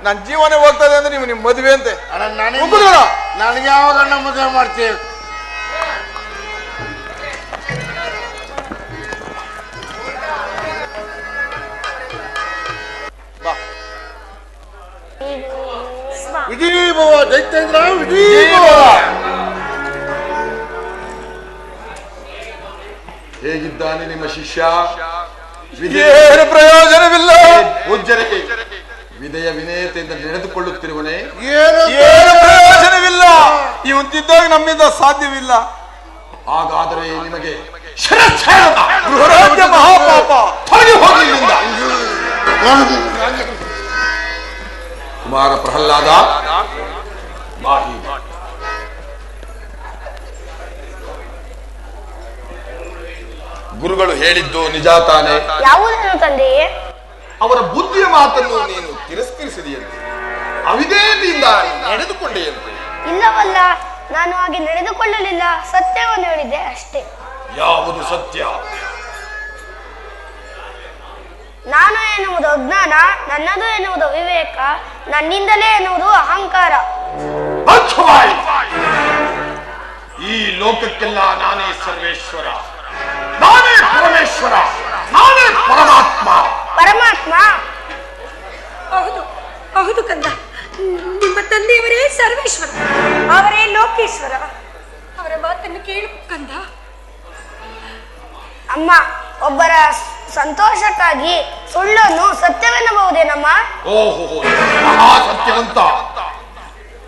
ನನ್ನ ಜೀವನ ಹೋಗ್ತದೆ ಅಂದ್ರೆ ನೀವು ನಿಮ್ ಮದುವೆ ಅಂತೆ. ನನಗೆ ಯಾವಾಗ ಅಣ್ಣ ಮದುವೆ ಮಾಡ್ತೀವಿ? ವಿಧಿ ಭವ ದೈತ್ಯೇಂದ್ರ, ವಿಧಿ ಭವ. ಹೇಗಿದ್ದಾನೆ ನಿಮ್ಮ ಶಿಷ್ಯ? ಏನು ಪ್ರಯೋಜನವಿಲ್ಲ. ಪೂಜ್ಯರೇ, ವಿನಯ ವಿನಯತೆಯಿಂದ ನಡೆದುಕೊಳ್ಳುತ್ತಿರುವನೇ? ಏನು ಪ್ರಯೋಜನವಿಲ್ಲ. ಇವಂತಿದ್ದಾಗ ನಮ್ಮಿಂದ ಸಾಧ್ಯವಿಲ್ಲ. ಹಾಗಾದರೆ ನಿಮಗೆ ಶಿರಚ್ಛೇದನ, ಗೃಹರಾಜ್ಯ ಮಹಾಪಾಪ. ಹೊರಗೆ ಹೋಗಿ ಇಲ್ಲಿಂದ. ಕುಮಾರ ಪ್ರಹ್ಲಾದ, ಬಾಹಿ. ಗುರುಗಳು ಹೇಳಿದ್ದು ನಿಜ ತಾನೆ? ಯಾವುದನ್ನು ತಂದೆಯೇ? ಅವರ ಬುದ್ಧಿಯ ಮಾತನ್ನು ನೀನು ತಿರಸ್ಕರಿಸಿದೆಯಂತೆ, ಅವಿಧೇಯತೆಯಿಂದ ನಡೆದುಕೊಂಡೆಯಂತೆ. ಇಲ್ಲವಲ್ಲ, ನಾನು ಹಾಗೆ ನಡೆದುಕೊಳ್ಳಲಿಲ್ಲ. ಸತ್ಯವನ್ನು ಹೇಳಿದ್ದೆ ಅಷ್ಟೇ. ಯಾವುದು ಸತ್ಯ? ನಾನು ಎನ್ನುವುದು ಅಜ್ಞಾನ, ನನ್ನದು ಎನ್ನುವುದು ವಿವೇಕ, ನನ್ನಿಂದಲೇ ಎನ್ನುವುದು ಅಹಂಕಾರ. ಈ ಲೋಕಕ್ಕೆಲ್ಲ ನಾನೇ ಸರ್ವೇಶ್ವರ, ನಾನೇ ಪರಮೇಶ್ವರ, ನಾನೇ ಪರಮಾತ್ಮ. ಪರಮಾತ್ಮ? ಹೌದು ಹೌದು ಕಂದ, ನಿಮ್ಮ ತಂದೆಯವರೇ ಸರ್ವೇಶ್ವರ, ಅವರೇ ಲೋಕೇಶ್ವರ. ಅವರ ಮಾತನ್ನು ಕೇಳು ಕಂದ. ಅಮ್ಮ, ಒಬ್ಬರ ಸಂತೋಷಕ್ಕಾಗಿ ಸುಳ್ಳನ್ನು ಸತ್ಯವೆನ್ನಬಹುದೇನಮ್ಮ? ಓಹೋ, ಮಹಾ ಸತ್ಯವಂತ.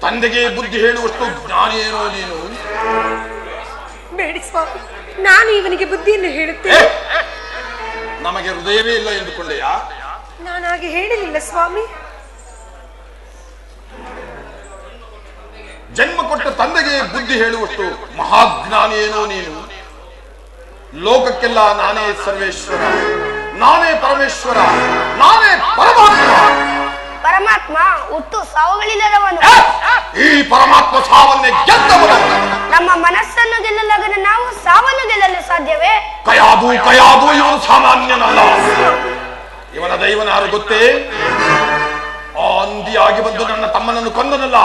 ತಂದೆಗೆ ಬುದ್ಧಿ ಹೇಳುವಷ್ಟು ಜ್ಞಾನಿಯೇನೋ ನೀನು. ಬೇಡಿ ಸ್ವಾಮಿ, ನಾನು ಇವನಿಗೆ ಬುದ್ಧಿಯನ್ನು ಹೇಳುತ್ತೇನೆ. ನಮಗೆ ಹೃದಯವೇ ಇಲ್ಲ ಎಂದುಕೊಂಡೆಯಾ? ನಾನು ಹಾಗೆ ಹೇಳಲಿಲ್ಲ ಸ್ವಾಮಿ. ಜನ್ಮ ಕೊಟ್ಟ ತಂದೆಗೆ ಬುದ್ಧಿ ಹೇಳುವಷ್ಟು ಮಹಾಜ್ಞಾನಿಯೇನೋ ನೀನು. ಲೋಕಕ್ಕೆಲ್ಲ ನಾನೇ ಸರ್ವೇಶ್ವರ, ನಾನೇ ಪರಮೇಶ್ವರ, ನಾನೇ ಪರಮಾತ್ಮ. ಪರಮಾತ್ಮ ಹುಟ್ಟು ಸಾವುಗಳಿಲ್ಲದವನು. ಈ ಪರಮಾತ್ಮ ಸಾವನ್ನೇ ಗೆದ್ದವನು. ನಮ್ಮ ಮನಸ್ಸನ್ನು ಗೆಲ್ಲಲಾಗದ ನಾವು ಸಾವನ್ನು ಗೆಲ್ಲಲು ಸಾಧ್ಯವೇ? ಕಯಾದು ಕಯಾದು ಇವನು ಸಾಮಾನ್ಯನಲ್ಲ. ಇವನ ದೈವನಾರು ಗೊತ್ತೇ? ಆ ಅಂದಿಯಾಗಿ ಬಂದು ನನ್ನ ತಮ್ಮನನ್ನು ಕೊಂದನಲ್ಲ,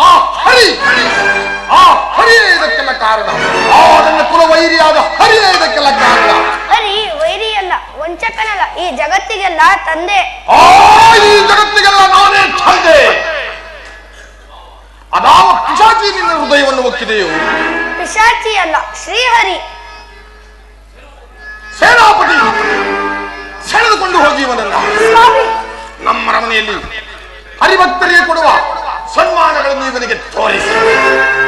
ಆ ಹರಿ, ಆ ಹರಿಯೇ ಇದಕ್ಕೆಲ್ಲ ಕಾರಣ. ಆ ನನ್ನ ಕುಲವೈರಿಯಾದ ಹರಿಯೇ ಇದಕ್ಕೆಲ್ಲ ಕಾರಣ. ಹರಿ ವೈರಿಯಲ್ಲ, ವಂಚಕನಲ್ಲ, ಈ ಜಗತ್ತಿಗೆಲ್ಲ ತಂದೆ. ಆ ಈ ಜಗತ್ತಿಗೆಲ್ಲ ನಾನೇ ತಂದೆ. ಅದಾವ ಪಿಶಾಚಿ ನಿನ್ನ ಹೃದಯವನ್ನು ಒಕ್ಕಿದೆಯೋ? ಪಿಶಾಚಿ ಅಲ್ಲ, ಶ್ರೀಹರಿ. ಸೇನಾಪತಿ, ಸೆಳೆದುಕೊಂಡು ಹೋಗಿ ಇವನನ್ನ. ಸ್ವಾಮಿ, ನಮ್ಮ ರಮಣೆಯಲ್ಲಿ ಹರಿಭಕ್ತರಿಗೆ ಕೊಡುವ ಸನ್ಮಾನಗಳನ್ನು ಇವನಿಗೆ ತೋರಿಸಿ,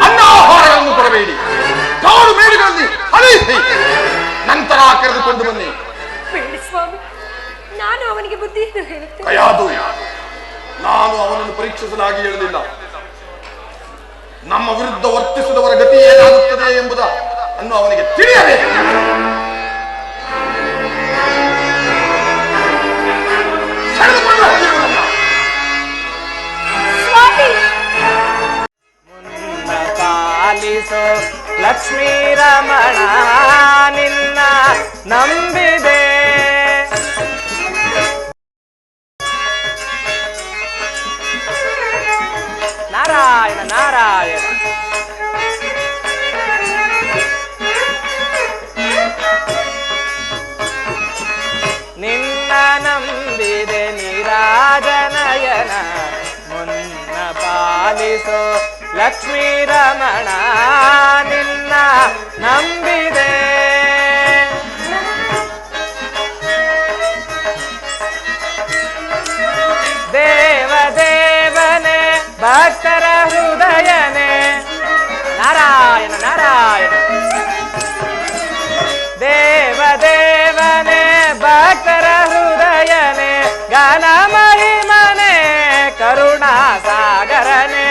ಅನ್ನಾಹಾರಗಳನ್ನು ಕೊಡಬೇಡಿ, ಕಾಡು ಮೇಡುಗಳಲ್ಲಿ ಹರಿಸಿ ನಂತರ ಕರೆದುಕೊಂಡು ಬನ್ನಿ. ಬೇಡಿ ಸ್ವಾಮಿ, ನಾನು ಅವನಿಗೆ ಬುದ್ಧಿಯನ್ನು ಹೇಳುತ್ತೇನೆ. ಕಯಾದು, ನಾನು ಅವನನ್ನು ಪರೀಕ್ಷಿಸಲಾಗಿ ಹೇಳಲಿಲ್ಲ. ನಮ್ಮ ವಿರುದ್ಧ ವರ್ತಿಸಿದವರ ಗತಿ ಏನಾಗುತ್ತದೆ ಎಂಬುದನ್ನು ಅವನಿಗೆ ತಿಳಿಯಬೇಕು. ಪಾಲಿಸೋ ಲಕ್ಷ್ಮೀ ರಮಣ, ನಿನ್ನ ನಂಬಿದೆ. ನಾರಾಯಣ ನಾರಾಯಣ. ನಿನ್ನ ನಂಬಿದೆ ನೀರಾಜನಯನ, ಮುನ್ನ ಪಾಲಿಸೋ ಲಕ್ಷ್ಮೀ ರಮಣ, ನಿನ್ನ ನಂಬಿದೆ. ದೇವ ದೇವನೇ ಭಕ್ತರ ಹೃದಯನೇ, ನಾರಾಯಣ ಸಾಗರನೆ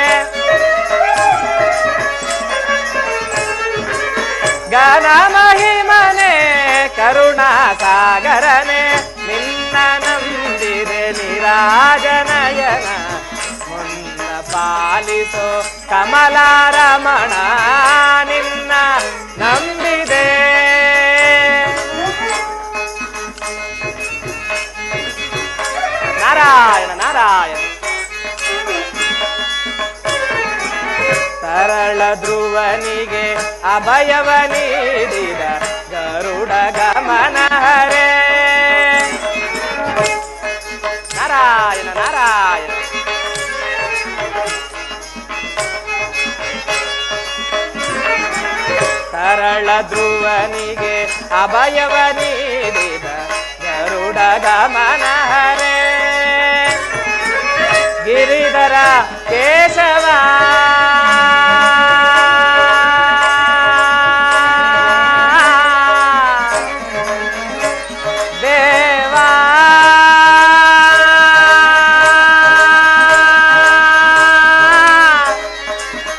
ಘನ ಮಹಿಮನೆ ಕರುಣಾ ಸಾಗರನೆ ನಿನ್ನ ನಂಬಿದೆ ನಿರಾಜನಯನ ಮುನ್ನ ಪಾಲಿಸೋ ಕಮಲಾರಮಣ ನಿನ್ನ ನಂಬಿದೆ ನಾರಾಯಣ ನಾರಾಯಣ ಸರಳ ಧ್ರುವನಿಗೆ ಅಭಯವ ನೀಡಿದ ಗರುಡ ಗಮನ ಹರೇ ನಾರಾಯಣ ನಾರಾಯಣ ಸರಳ ಧ್ರುವನಿಗೆ ಅಭಯವ ನೀಡಿದ ಗರುಡ ಗಮನ ಹರೇ ಗಿರಿಧರ ಕೇಶವ ದೇವಾ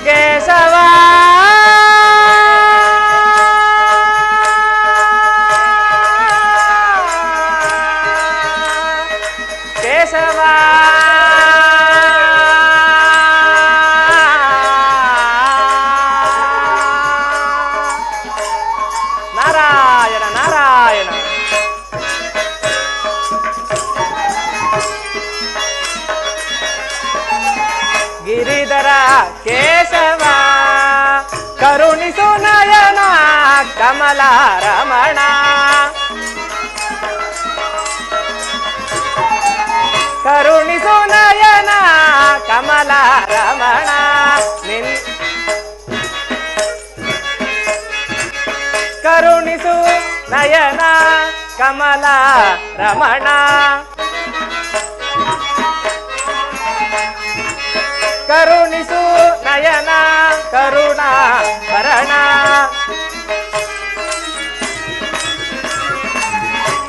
ಕೇಶವ ಕೇಶವ ನಾರಾಯಣ ನಾರಾಯಣ ಗಿರಿಧರ ಕೇಶವ ಕರುಣಿಸು ನಯನ ಕಮಲಾರಮಣ ಕರುಣಿಸು ನಯನ ಕಮಲಾರಮಣ ಕರುಣಿಸು ನಯನ ಕಮಲಾರಮಣ ಕರುಣಿಸು ನಯನ ಕರುಣಾ ಭರಣ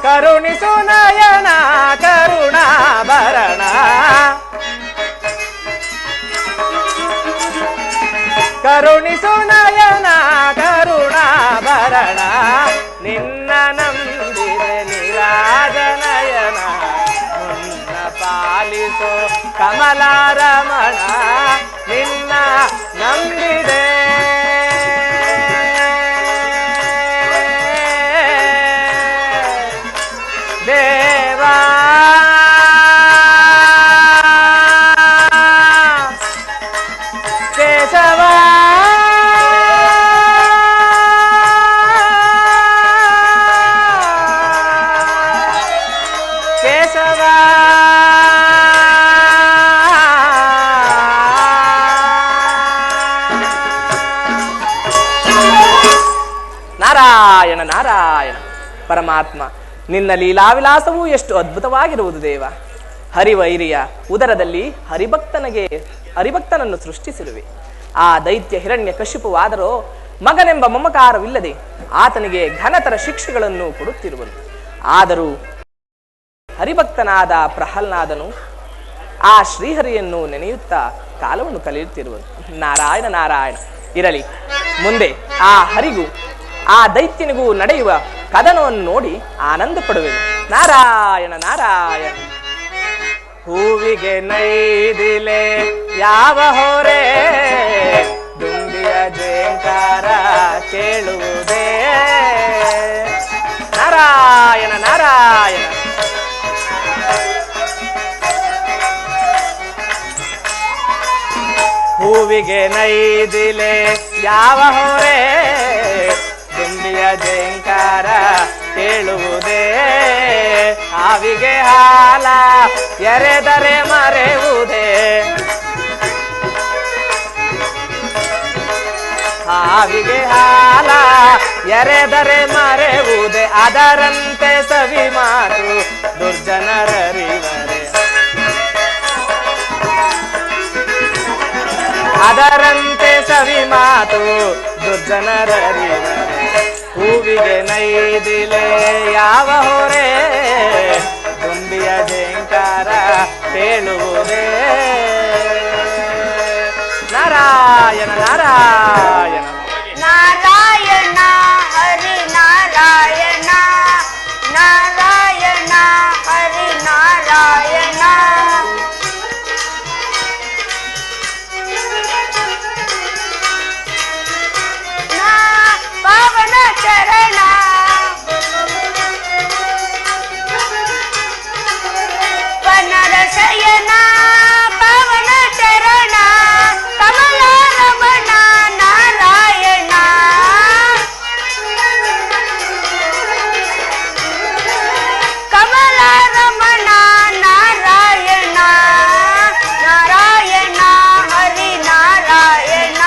ಕರುಣಿಸು ನಯನ ಕರುಣಾ ಭರಣ ಕರುಣಿಸು ನಯನ ಕರುಣಾ ಭರಣ ನಿನ್ನ ನಂಬಿದೆ ನಿರಾಜನಯನ ಮುನ್ನ ಪಾಲಿಸೋ ಕಮಲಾರಮಣ ನಿನ್ನ ನಂಬಿದೆ ದೇವಾ ಕೇಶವ ಕೇಶವ ನಾರಾಯಣ ನಾರಾಯಣ ಪರಮಾತ್ಮ ನಿನ್ನ ಲೀಲಾವಿಲಾಸವೂ ಎಷ್ಟು ಅದ್ಭುತವಾಗಿರುವುದು ದೇವ. ಹರಿವೈರಿಯ ಉದರದಲ್ಲಿ ಹರಿಭಕ್ತನನ್ನು ಸೃಷ್ಟಿಸಿರುವೆ. ಆ ದೈತ್ಯ ಹಿರಣ್ಯ ಕಶಿಪುವಾದರೂ ಮಗನೆಂಬ ಮಮಕಾರವಿಲ್ಲದೆ ಆತನಿಗೆ ಘನತರ ಶಿಕ್ಷೆಗಳನ್ನು ಕೊಡುತ್ತಿರುವನು. ಆದರೂ ಹರಿಭಕ್ತನಾದ ಪ್ರಹ್ಲಾದನು ಆ ಶ್ರೀಹರಿಯನ್ನು ನೆನೆಯುತ್ತಾ ಕಾಲವನ್ನು ಕಳೆಯುತ್ತಿರುವನು. ನಾರಾಯಣ ನಾರಾಯಣ ಇರಲಿ. ಮುಂದೆ ಆ ಹರಿಗೂ ಆ ದೈತ್ಯನಿಗೂ ನಡೆಯುವ ಕದನವನ್ನು ನೋಡಿ ಆನಂದ ಪಡುವೆನು. ನಾರಾಯಣ ನಾರಾಯಣ. ಹೂವಿಗೆ ನೈದಿಲೆ ಯಾವ ಹೊರೆ ದುಂಬಿಯ ಜೇಂಕಾರ ಕೇಳುವುದೇ. ನಾರಾಯಣ ನಾರಾಯಣ. ಹೂವಿಗೆ ನೈದಿಲೆ ಯಾವ ಹೊರೆ ದುಂಬಿಯ ಜೇಂಕಾರ ಕೇಳುವುದೇ. ಹಾವಿಗೆ ಹಾಲ ಎರೆದರೆ ಮರೆಯುವುದೇ. ಹಾವಿಗೆ ಹಾಲ ಎರೆದರೆ ಮರೆಯುವುದೇ. ಅದರಂತೆ ಸವಿ ಮಾತು ದುರ್ಜನರರಿವರೆ. ಅದರಂತೆ ಸವಿ ಮಾತು ದುರ್ಜನರರಿವರೆ. ಹೂವಿಗೆ ನೈದಿಲೆ ಯಾವ ಹೊರೆ ದುಂಬಿಯ ಜೇಂಕಾರ ಕೇಳುವುದೇ. ನಾರಾಯಣ ನಾರಾಯಣ ನಾರಾಯಣ ಹರಿ ನಾರಾಯಣ ನಾರಾಯಣ ಹರಿ ನಾರಾಯಣ ಪಾವನ ಚರಣ ಪನರಶಯನ ಪಾವನ ಚರಣ ಕಮಲಾರಮಣ ನಾರಾಯಣ ಕಮಲಾರಮಣ ನಾರಾಯಣ ನಾರಾಯಣ ಹರಿ ನಾರಾಯಣ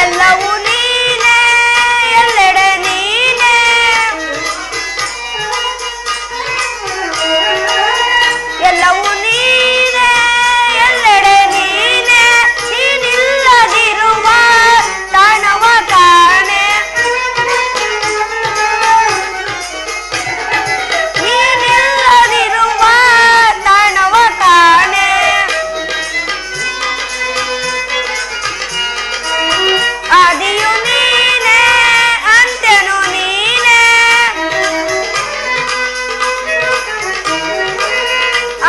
ಎಲ್ಲವೂ ನೀನೇ ಎಲ್ಲೆಡೆ ನೀನೇ ಎಲ್ಲವೂ ನೀನೇ ಎಲ್ಲೆಡೆ ನೀನೇ ನೀನಿಲ್ಲದಿರುವ ತಾಣವ ಕಾಣೆ ನೀನಿಲ್ಲದಿರುವ ತಾಣವ ಕಾಣೆ ಆದಿಯು ನೀನೇ ಅಂತ್ಯನು ನೀನೇ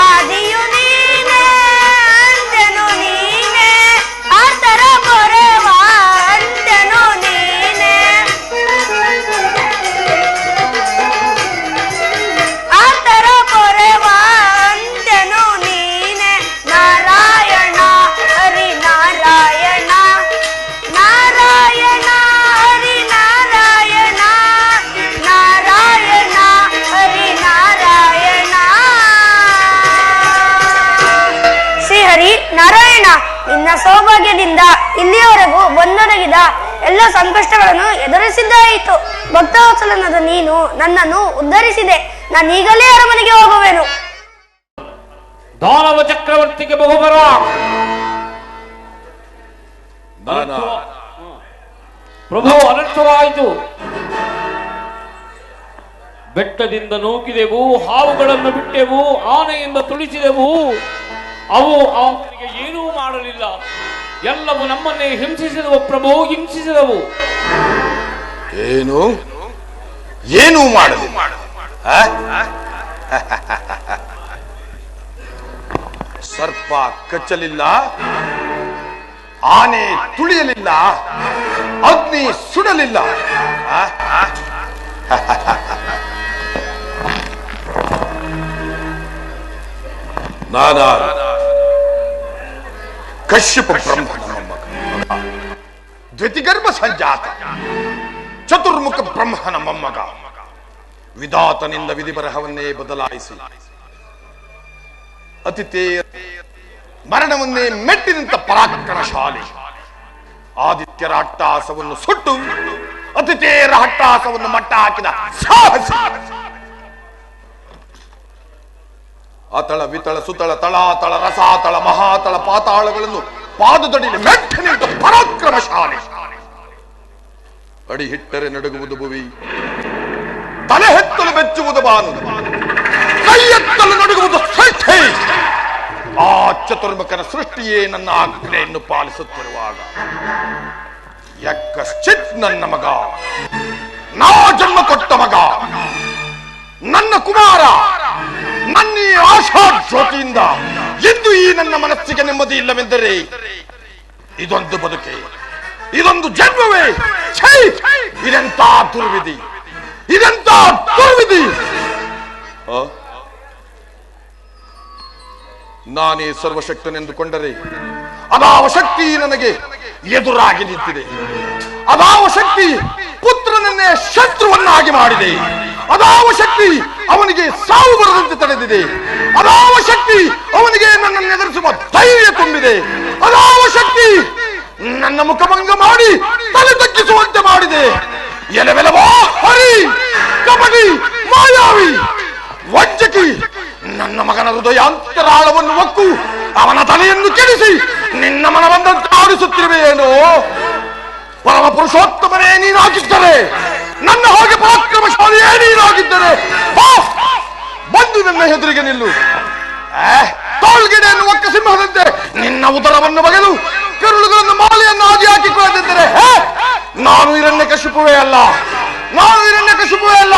ಆದಿಯು ನೀನೇ ಅಂತ್ಯನು ನೀನೇ ಆತರ ಬರೆವ ಅಂತ್ಯನು ನೀನೇ ಆತರ ಬರೆವ ಅಂತ್ಯನು ನೀನೇ ನಾರಾಯಣ ಹರಿ ನಾರಾಯಣ ನಾರಾಯಣ ಹರಿ ನಾರಾಯಣ ನಾರಾಯಣ ಹರಿ ನಾರಾಯಣ ಶ್ರೀಹರಿ ನಾರಾಯಣ ನಿನ್ನ ಸೌಭಾಗ್ಯದಿಂದ ಇಲ್ಲಿಯವರೆಗೂ ಬಂದೊದಗಿದ ಎಲ್ಲ ಸಂಕಷ್ಟಗಳನ್ನು ಎದುರಿಸಿದ್ದಾಯಿತು. ಭಕ್ತವತ್ಸಲನಾದ ನೀನು ನನ್ನನ್ನು ಉದ್ಧರಿಸಿದೆ. ನಾನು ಈಗಲೇ ಅರಮನೆಗೆ ಹೋಗುವೆನು. ದಾನವ ಚಕ್ರವರ್ತಿಗೆ ಬಹುಬರ ಪ್ರಭು ಅನರ್ಥವಾಯಿತು. ಬೆಟ್ಟದಿಂದ ನೂಕಿದೆವು, ಹಾವುಗಳನ್ನು ಬಿಟ್ಟೆವು, ಆನೆಯಿಂದ ತುಳಿಸಿದೆವು. ಅವು ಅವನಿಗೆ ಏನೂ ಮಾಡಲಿಲ್ಲ. ಎಲ್ಲವೂ ನಮ್ಮನ್ನೇ ಹಿಂಸಿಸಿದವು ಪ್ರಭು, ಹಿಂಸಿಸಿದವು. ಏನು ಏನು ಮಾಡಲಿ? ಸರ್ಪ ಕಚ್ಚಲಿಲ್ಲ, ಆನೆ ತುಳಿಯಲಿಲ್ಲ, ಅಗ್ನಿ ಸುಡಲಿಲ್ಲ. ನಾನಾ ಕಶ್ಯಪ ಬ್ರಹ್ಮನ ಮೊಮ್ಮಗ, ದ್ವಿತಿಗರ್ಭ ಸಂಜಾತ, ಚತುರ್ಮುಖ ಬ್ರಹ್ಮನ ಮೊಮ್ಮಗ. ವಿಧಾತನಿಂದ ವಿಧಿ ಬರಹವನ್ನೇ ಬದಲಾಯಿಸಿ ಅತಿಥೇಯ ಮರಣವನ್ನೇ ಮೆಟ್ಟಿ ನಿಂತ ಪರಾಕ್ರಮಶಾಲಿ. ಆದಿತ್ಯರ ಅಟ್ಟಹಾಸವನ್ನು ಸುಟ್ಟು ಅತಿಥೇಯರ ಅಟ್ಟಹಾಸವನ್ನು ಮಟ್ಟ ಹಾಕಿದ ಸಾಹಸಿ. ಅತಳ ವಿತಳ ಸುತಳ ತಳಾತಳ ರಸಾತಳ ಮಹಾತಳ ಪಾತಾಳಗಳನ್ನು ಪಾದದಡಿಯಲ್ಲಿ ಮೆಟ್ಟಿ ನಿಂತ ಪರಾಕ್ರಮಶಾಲಿ. ಅಡಿ ಹಿಟ್ಟರೆ ನಡುಗುವುದು ಭುವಿ, ತಲೆ ಹೆತ್ತಲು ಬೆಚ್ಚುವುದು ಬಾನು, ಕೈ ಎತ್ತಲು ನಡುಗುವುದು ಸೃಷ್ಟಿ. ಆ ಚತುರ್ಮುಖನ ಸೃಷ್ಟಿಯೇ ನನ್ನ ಆಜ್ಞೆಯನ್ನು ಪಾಲಿಸುತ್ತಿರುವಾಗ ಯಕ್ಕಶ್ಚಿತ್ ನನ್ನ ಮಗ, ನಾ ಜನ್ಮ ಕೊಟ್ಟ ಮಗ, ನನ್ನ ಕುಮಾರ, ನನ್ನ ಈ ಆಶಾ ಜ್ಯೋತಿಯಿಂದ ಎಂದು ಈ ನನ್ನ ಮನಸ್ಸಿಗೆ ನೆಮ್ಮದಿ ಇಲ್ಲವೆಂದರೆ ಇದೊಂದು ಬದುಕೆ, ಇದೊಂದು ಜನ್ಮವೇ. ಛೈ, ಇದೆಂತ ದುರ್ವಿಧಿ, ಇದೆಂತ ದುರ್ವಿಧಿ. ನಾನೇ ಸರ್ವಶಕ್ತನೆಂದುಕೊಂಡರೆ ಅದಾವ ಶಕ್ತಿ ನನಗೆ ಎದುರಾಗಿ ನಿಂತಿದೆ. ಅದಾವ ಶಕ್ತಿ ಪುತ್ರನನ್ನೇ ಶತ್ರುವನ್ನಾಗಿ ಮಾಡಿದೆ. ಅದಾವ ಶಕ್ತಿ ಅವನಿಗೆ ಸಾವು ಬರದಂತೆ ತಡೆದಿದೆ. ಅದಾವ ಶಕ್ತಿ ಅವನಿಗೆ ನನ್ನನ್ನು ಎದುರಿಸುವ ಧೈರ್ಯ ತುಂಬಿದೆ. ಅದಾವ ಶಕ್ತಿ ನನ್ನ ಮುಖಭಂಗ ಮಾಡಿ ತಲೆ ತಗ್ಗಿಸುವಂತೆ ಮಾಡಿದೆ. ಎಲೆವೆಲವೋ ಹರಿ, ಕಪಟಿ, ಮಾಯಾವಿ, ವಂಚಕಿ, ನನ್ನ ಮಗನ ಹೃದಯಾಂತರಾಳವನ್ನು ಒಕ್ಕು ಅವನ ತಲೆಯನ್ನು ಕೆಡಿಸಿ ನಿನ್ನ ಮನವಂದಂತೆ ಆಡಿಸುತ್ತಿರುವೆಯೇನೋ? ಪರಮ ಪುರುಷೋತ್ತಮನೇ ನೀನಾಗಿದ್ದರೆ, ನನ್ನ ಹಾಗೆ ಪರಾಕ್ರಮಶಾಲಿಯೇ ನೀನಾಗಿದ್ದರೆ ಬಂದು ನನ್ನ ಎದುರಿಗೆ ನಿಲ್ಲು. ತೋಳ್ಗಿಡೆಯನ್ನು ಒಕ್ಕ ಸಿಂಹದಂತೆ ನಿನ್ನ ಉದರವನ್ನು ಬಗೆದು ಕರುಳುಗಳನ್ನು ಮಾಲೆಯನ್ನು ಆದಿ ಹಾಕಿಕೊಳ್ಳದಿದ್ದರೆ ನಾನು ಹಿರಣ್ಯಕಶಿಪುವೇ ಅಲ್ಲ, ನಾನು ಹಿರಣ್ಯಕಶಿಪುವೇ ಅಲ್ಲ.